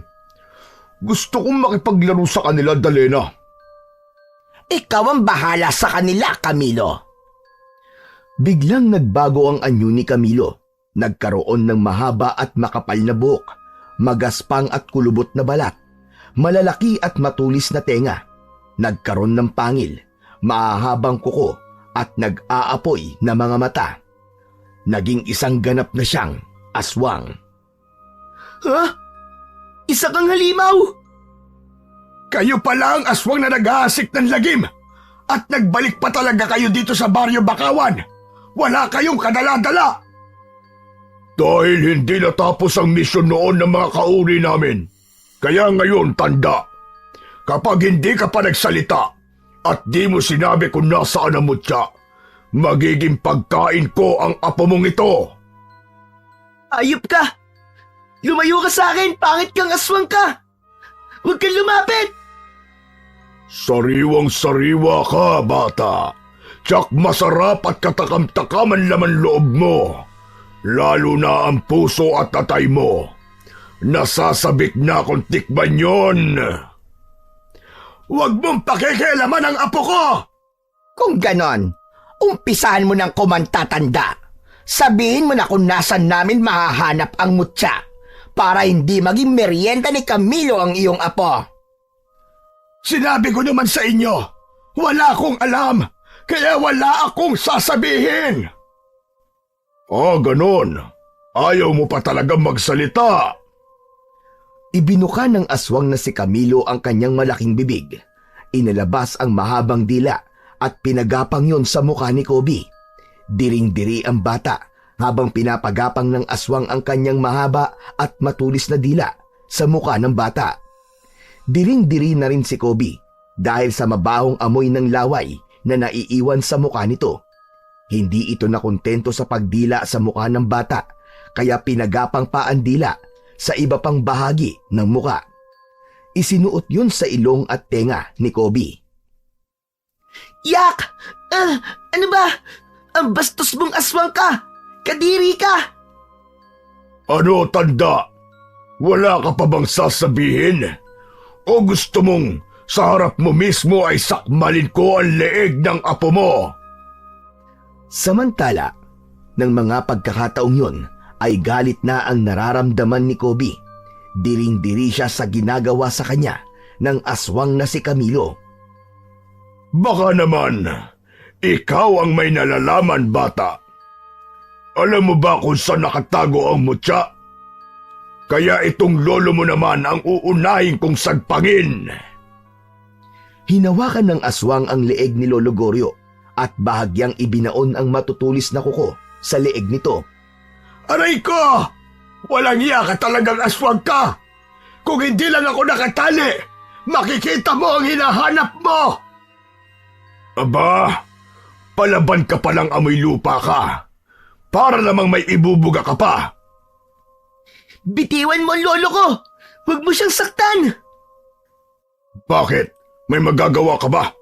Gusto kong makipaglaro sa kanila, Dalena. Ikaw ang bahala sa kanila, Camilo. Biglang nagbago ang anyo ni Camilo. Nagkaroon ng mahaba at makapal na buhok, magaspang at kulubot na balat, malalaki at matulis na tenga. Nagkaroon ng pangil, mahahabang kuko at nag-aapoy na mga mata. Naging isang ganap na siyang aswang. Ha? Isa kang halimaw! Kayo pala ang aswang na nag-aasik ng lagim at nagbalik pa talaga kayo dito sa Baryo Bakawan. Wala kayong kadala-dala. Dahil hindi natapos ang misyon noon ng mga kauri namin. Kaya ngayon, Tanda, kapag hindi ka pa nagsalita at di mo sinabi kung nasaan ang mutya, magiging pagkain ko ang apo mong ito. Ayop ka! Lumayo ka sa akin! Pangit kang aswang ka! Huwag kang lumapit! Sariwang-sariwa ka, bata. Tsak masarap at katakam-takam ang laman loob mo. Lalo na ang puso at tatay mo. Nasasabik na kung tikman yon. Huwag mong pakikialaman ang apo ko! Kung ganon, umpisahan mo ng kumanta, Tanda. Sabihin mo na kung nasan namin mahahanap ang mutya para hindi maging merienda ni Camilo ang iyong apo. Sinabi ko naman sa inyo, wala akong alam, kaya wala akong sasabihin. Ganon. Ayaw mo pa talagang magsalita. Ibinuka ng aswang na si Camilo ang kanyang malaking bibig. Inalabas ang mahabang dila at pinagapang yon sa mukha ni Kobe. Diring-diri ang bata habang pinapagapang ng aswang ang kanyang mahaba at matulis na dila sa muka ng bata. Diring-diri na rin si Kobe dahil sa mabahong amoy ng laway na naiiwan sa muka nito. Hindi ito nakontento sa pagdila sa muka ng bata kaya pinagapang pa ang dila sa iba pang bahagi ng muka. Isinuot yun sa ilong at tenga ni Kobe. Yak! Ano ba? Ang bastos mong aswang ka! Kadiri ka! Ano, tanda? Wala ka pa bang sasabihin? O gusto mong sa harap mo mismo ay sakmalin ko ang leeg ng apo mo? Samantala, ng mga pagkakataong yun ay galit na ang nararamdaman ni Kobe. Diring-diri siya sa ginagawa sa kanya ng aswang na si Camilo. Baka naman, ikaw ang may nalalaman, bata. Alam mo ba kung saan nakatago ang mutya? Kaya itong lolo mo naman ang uunahin kong sagpangin. Hinawakan ng aswang ang leeg ni Lolo Goryo at bahagyang ibinaon ang matutulis na kuko sa leeg nito. Aray ko! Walang iya ka talagang aswang ka! Kung hindi lang ako nakatali, makikita mo ang hinahanap mo! Aba, palaban ka palang amoy lupa ka. Para namang may ibubuga ka pa. Bitiwan mo ang lolo ko! Huwag mo siyang saktan! Bakit? May magagawa ka ba?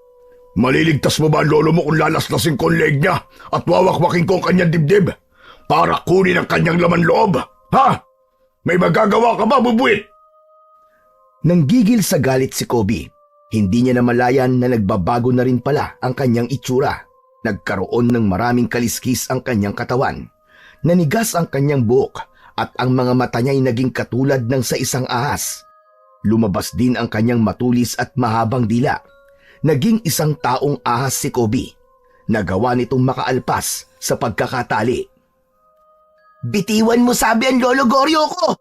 Maliligtas mo ba ang lolo mo kung lalaslasin ko ang leeg niya at wawakwakin ko ang kanyang dibdib para kunin ang kanyang laman loob? Ha? May magagawa ka ba, bubuit? Nanggigil sa galit si Kobe. Hindi niya namalayan na nagbabago na rin pala ang kanyang itsura. Nagkaroon ng maraming kaliskis ang kanyang katawan. Nanigas ang kanyang buhok at ang mga mata niya'y naging katulad ng sa isang ahas. Lumabas din ang kanyang matulis at mahabang dila. Naging isang taong ahas si Kobe. Nagawa nitong makaalpas sa pagkakatali. Bitiwan mo sabi ang lolo Goryo ko!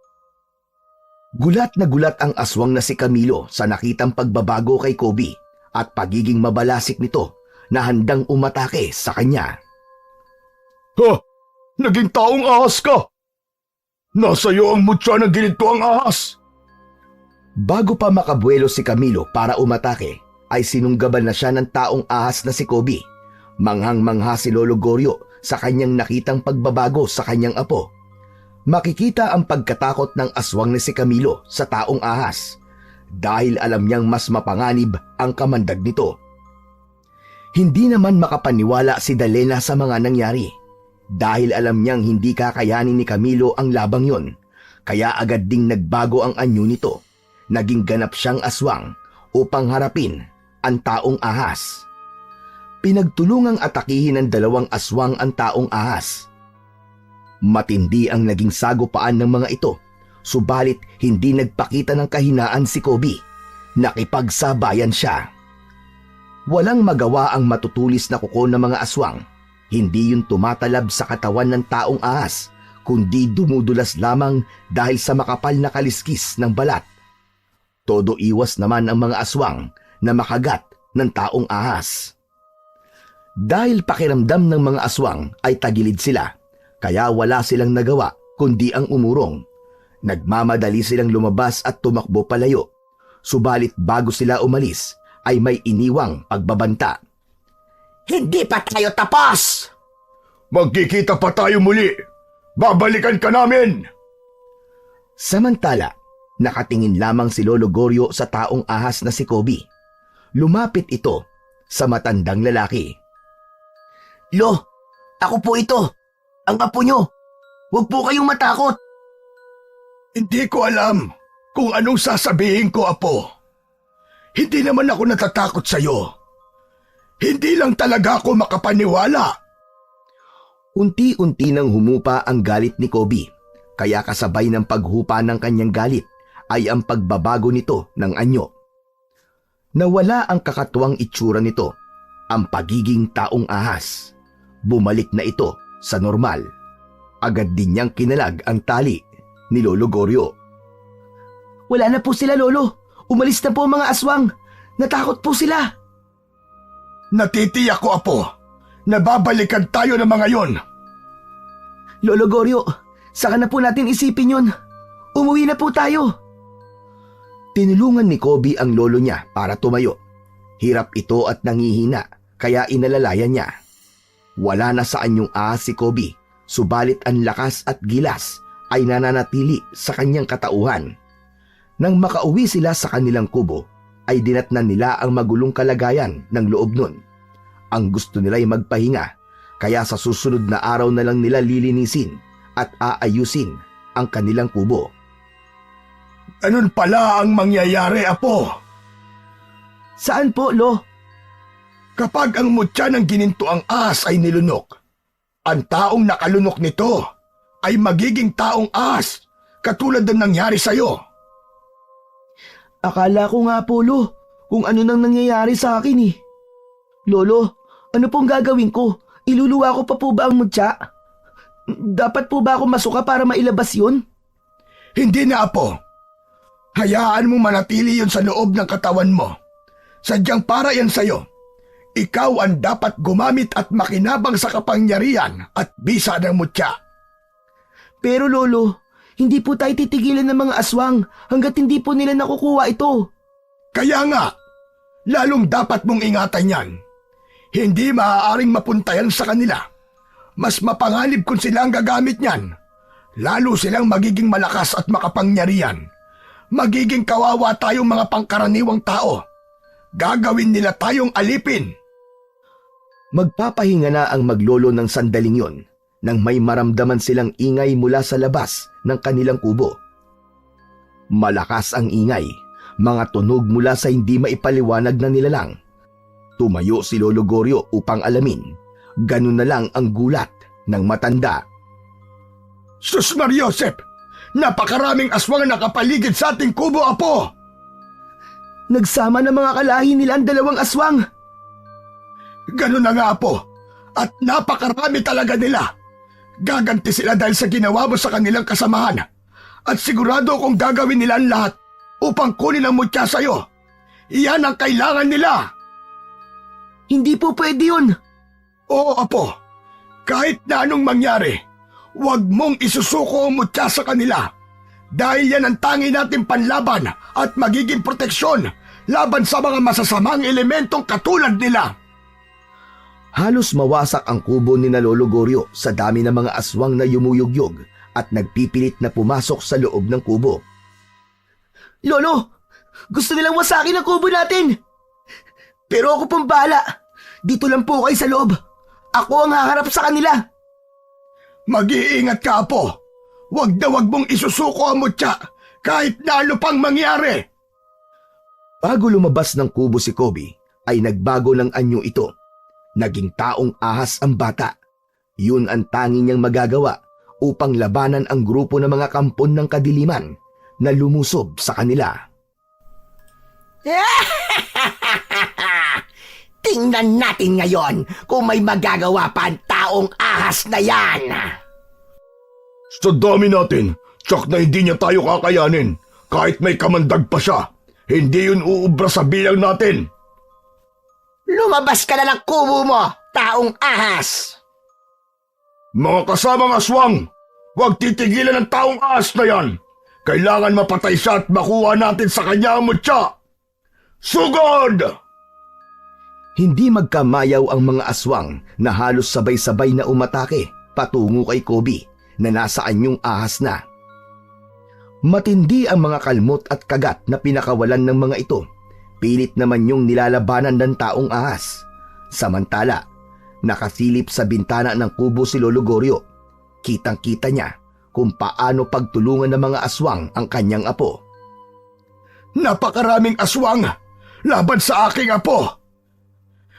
Gulat na gulat ang aswang na si Camilo sa nakitang pagbabago kay Kobe at pagiging mabalasik nito na handang umatake sa kanya. Ha? Naging taong ahas ka! Nasa iyo ang mutya ng ginito ang ahas! Bago pa makabuelo si Camilo para umatake, ay sinunggaban na siya ng taong ahas na si Kobe. Manghang-mangha si Lolo Goryo sa kanyang nakitang pagbabago sa kanyang apo. Makikita ang pagkatakot ng aswang na si Camilo sa taong ahas dahil alam niyang mas mapanganib ang kamandag nito. Hindi naman makapaniwala si Dalena sa mga nangyari dahil alam niyang hindi kakayanin ni Camilo ang labang yon, kaya agad ding nagbago ang anyo nito. Naging ganap siyang aswang upang harapin ang taong ahas. Pinagtulungang atakihin ng dalawang aswang ang taong ahas. Matindi ang naging sagupaan ng mga ito, subalit hindi nagpakita ng kahinaan si Kobe. Nakipagsabayan siya. Walang magawa ang matutulis na kuko ng mga aswang. Hindi yun tumatalab sa katawan ng taong ahas, kundi dumudulas lamang dahil sa makapal na kaliskis ng balat. Todo iwas naman ang mga aswang na makagat ng taong ahas. Dahil pakiramdam ng mga aswang ay tagilid sila, kaya wala silang nagawa kundi ang umurong. Nagmamadali silang lumabas at tumakbo palayo. Subalit bago sila umalis ay may iniwang pagbabanta. Hindi pa tayo tapos! Magkikita pa tayo muli! Babalikan ka namin! Samantala, nakatingin lamang si Lolo Goryo sa taong ahas na si Kobe. Lumapit ito sa matandang lalaki. Lo, ako po ito. Ang apo nyo. Huwag po kayong matakot. Hindi ko alam kung anong sasabihin ko, apo. Hindi naman ako natatakot sa'yo. Hindi lang talaga ako makapaniwala. Unti-unti nang humupa ang galit ni Kobe, kaya kasabay ng paghupa ng kanyang galit ay ang pagbabago nito ng anyo. Nawala ang kakatuwang itsura nito, ang pagiging taong ahas. Bumalik na ito sa normal. Agad din niyang kinalag ang tali ni Lolo Goryo. Wala na po sila, Lolo. Umalis na po ang mga aswang. Natakot po sila. Natitiyak ko, apo, na babalikan tayo ng mga yon. Lolo Goryo, saka na po natin isipin yun. Umuwi na po tayo. Tinulungan ni Kobe ang lolo niya para tumayo. Hirap ito at nangihina, kaya inalalayan niya. Wala na sa anyong ahas si Kobe, subalit ang lakas at gilas ay nananatili sa kanyang katauhan. Nang makauwi sila sa kanilang kubo, ay dinatnan nila ang magulong kalagayan ng loob nun. Ang gusto nila ay magpahinga, kaya sa susunod na araw na lang nila lilinisin at aayusin ang kanilang kubo. Ganun pala ang mangyayari, Apo. Saan po, Lo? Kapag ang mutya ng ginintuang ahas ay nilunok, ang taong nakalunok nito ay magiging taong ahas katulad ng nangyari sa'yo. Akala ko nga po, Lo, kung ano nang nangyayari sa akin eh. Lolo, ano pong gagawin ko? Iluluwa ko pa po ba ang mutya? Dapat po ba ako masuka para mailabas yun? Hindi na, Apo. Hayaan mo manatili yun sa loob ng katawan mo. Sadyang para yan sa'yo. Ikaw ang dapat gumamit at makinabang sa kapangyarihan at bisa ng mutya. Pero Lolo, hindi po tayo titigilan ng mga aswang hanggat hindi po nila nakukuha ito. Kaya nga, lalong dapat mong ingatan yan. Hindi maaaring mapuntayan sa kanila. Mas mapanganib kung sila ang gagamit niyan. Lalo silang magiging malakas at makapangyarihan. Magiging kawawa tayong mga pangkaraniwang tao. Gagawin nila tayong alipin. Magpapahinga na ang maglolo ng sandaling yon nang may maramdaman silang ingay mula sa labas ng kanilang kubo. Malakas ang ingay, mga tunog mula sa hindi maipaliwanag na nilalang. Tumayo si Lolo Goryo upang alamin. Ganun na lang ang gulat ng matanda. Sus Mariosep! Napakaraming aswang nakapaligid sa ating kubo, Apo! Nagsama ng mga kalahi nila ang dalawang aswang. Ganun na nga, Apo. At napakarami talaga nila. Gaganti sila dahil sa ginawa mo sa kanilang kasamahan. At sigurado kong gagawin nila ang lahat upang kunin ang mutya sa'yo. Iyan ang kailangan nila. Hindi po pwede yun. Oo, Apo. Kahit na anong mangyari, huwag mong isusuko ang mutya sa kanila. Dahil yan ang tangi nating panlaban at magiging proteksyon laban sa mga masasamang elementong katulad nila. Halos mawasak ang kubo ni na Lolo Goryo sa dami ng mga aswang na yumuyugyog at nagpipilit na pumasok sa loob ng kubo. Lolo, gusto nilang wasakin ang kubo natin. Pero ako pong bahala. Dito lang po kayo sa loob. Ako ang haharap sa kanila. Mag-iingat ka, Apo. Huwag na huwag mong isusuko ang mutya kahit na ano pang mangyari. Bago lumabas ng kubo si Kobe, ay nagbago ng anyo ito. Naging taong ahas ang bata. Yun ang tanging niyang magagawa upang labanan ang grupo ng mga kampon ng kadiliman na lumusob sa kanila. Tingnan natin ngayon kung may magagawa pa ang taong ahas na yan. Sa dami natin, tsak na hindi niya tayo kakayanin. Kahit may kamandag pa siya, hindi yun uubra sa bilang natin. Lumabas ka na ng kubo mo, taong ahas! Mga kasamang aswang, huwag titigilan ng taong ahas na yan. Kailangan mapatay siya at makuha natin sa kanya ang mutya. Sugod! Hindi magkamayaw ang mga aswang na halos sabay-sabay na umatake patungo kay Kobe na nasa anyong ahas na. Matindi ang mga kalmot at kagat na pinakawalan ng mga ito. Pilit naman yung nilalabanan ng taong ahas. Samantala, nakasilip sa bintana ng kubo si Lolo Goryo. Kitang-kita niya kung paano pagtulungan ng mga aswang ang kanyang apo. Napakaraming aswang laban sa aking apo.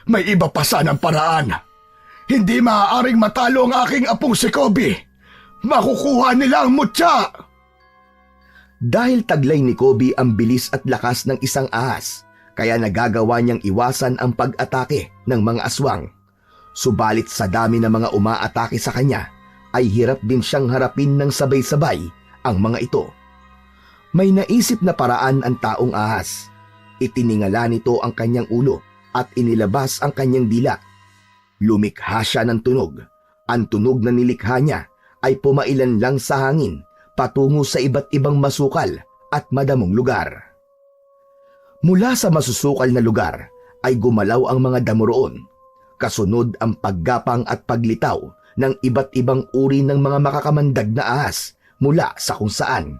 May iba pa sanang paraan. Hindi maaaring matalo ang aking apong si Kobe. Makukuha nila ang mutya. Dahil taglay ni Kobe ang bilis at lakas ng isang ahas, kaya nagagawa niyang iwasan ang pag-atake ng mga aswang. Subalit sa dami ng mga umaatake sa kanya, ay hirap din siyang harapin ng sabay-sabay ang mga ito. May naisip na paraan ang taong ahas. Itiningala nito ang kanyang ulo at inilabas ang kanyang dila. Lumikha siya ng tunog. Ang tunog na nilikha niya ay pumailan lang sa hangin patungo sa iba't ibang masukal at madamong lugar. Mula sa masusukal na lugar ay gumalaw ang mga damo roon. Kasunod ang paggapang at paglitaw ng iba't ibang uri ng mga makakamandag na ahas mula sa kung saan.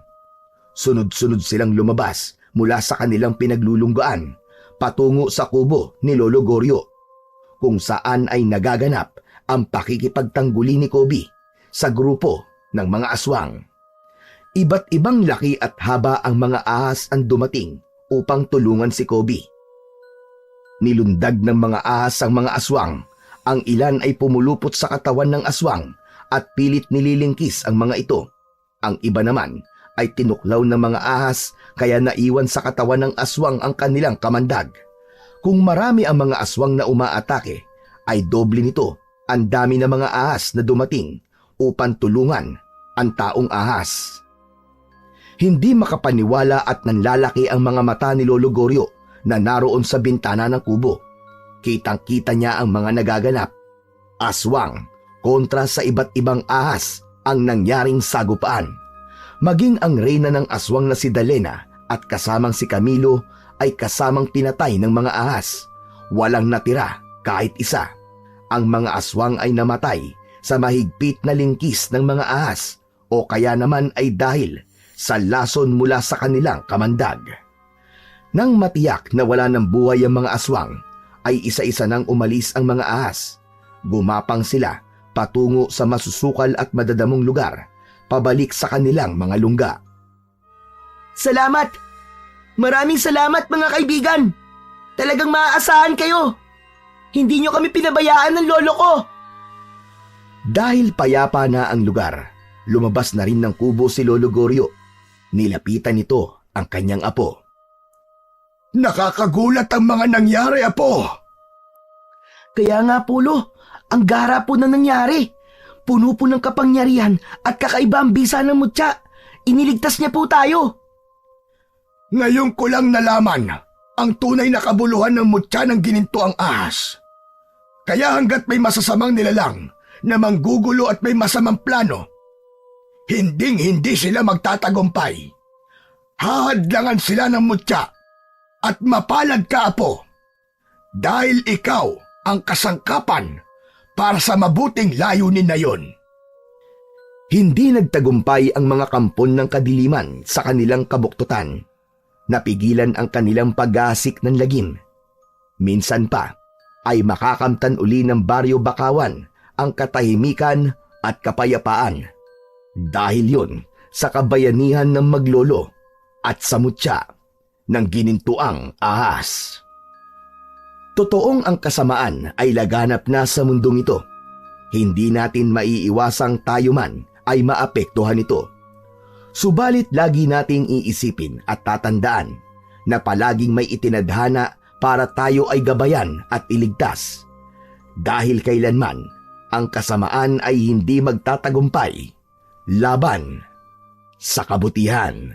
Sunod-sunod silang lumabas mula sa kanilang pinaglulunggaan patungo sa kubo ni Lolo Goryo, kung saan ay nagaganap ang pakikipagtangguli ni Kobe sa grupo ng mga aswang. Iba't ibang laki at haba ang mga ahas ang dumating upang tulungan si Kobe. Nilundag ng mga ahas ang mga aswang. Ang ilan ay pumulupot sa katawan ng aswang at pilit nililingkis ang mga ito. Ang iba naman ay tinuklaw ng mga ahas kaya naiwan sa katawan ng aswang ang kanilang kamandag. Kung marami ang mga aswang na umaatake, ay doble nito ang dami ng mga ahas na dumating upang tulungan ang taong ahas. Hindi makapaniwala at nanlalaki ang mga mata ni Lolo Goryo na naroon sa bintana ng kubo. Kitang-kita niya ang mga nagaganap. Aswang kontra sa iba't ibang ahas ang nangyaring sagupaan. Maging ang reyna ng aswang na si Dalena at kasamang si Camilo ay kasamang pinatay ng mga ahas. Walang natira kahit isa. Ang mga aswang ay namatay sa mahigpit na lingkis ng mga ahas o kaya naman ay dahil sa lason mula sa kanilang kamandag. Nang matiyak na wala ng buhay ang mga aswang, ay isa-isa nang umalis ang mga ahas. Gumapang sila patungo sa masusukal at madadamong lugar, pabalik sa kanilang mga lungga. Salamat! Maraming salamat mga kaibigan! Talagang maaasahan kayo! Hindi nyo kami pinabayaan ng lolo ko! Dahil payapa na ang lugar, lumabas na rin ng kubo si Lolo Goryo. Nilapitan nito ang kanyang apo. Nakakagulat ang mga nangyari, Apo. Kaya nga po, Lo, ang gara po na nangyari. Puno po ng kapangyarihan at kakaiba ang bisa ng mutya. Iniligtas niya po tayo. Ngayon ko lang nalaman ang tunay na kabuluhan ng mutya ng gininto ang ahas. Kaya hanggat may masasamang nilalang na manggugulo at may masamang plano, hinding-hindi sila magtatagumpay. Hahadlangan sila ng mutya. At mapalad ka, Apo, dahil ikaw ang kasangkapan para sa mabuting layunin na yon. Hindi nagtagumpay ang mga kampon ng kadiliman sa kanilang kabuktutan. Napigilan ang kanilang pag-aasik ng lagim. Minsan pa ay makakamtan uli ng Baryo Bakawan ang katahimikan at kapayapaan. Dahil yun sa kabayanihan ng maglolo at sa mutya ng ginintuang ahas. Totoong ang kasamaan ay laganap na sa mundong ito. Hindi natin maiiwasang tayo man ay maapektuhan ito. Subalit lagi nating iisipin at tatandaan na palaging may itinadhana para tayo ay gabayan at iligtas. Dahil kailanman ang kasamaan ay hindi magtatagumpay laban sa kabutihan.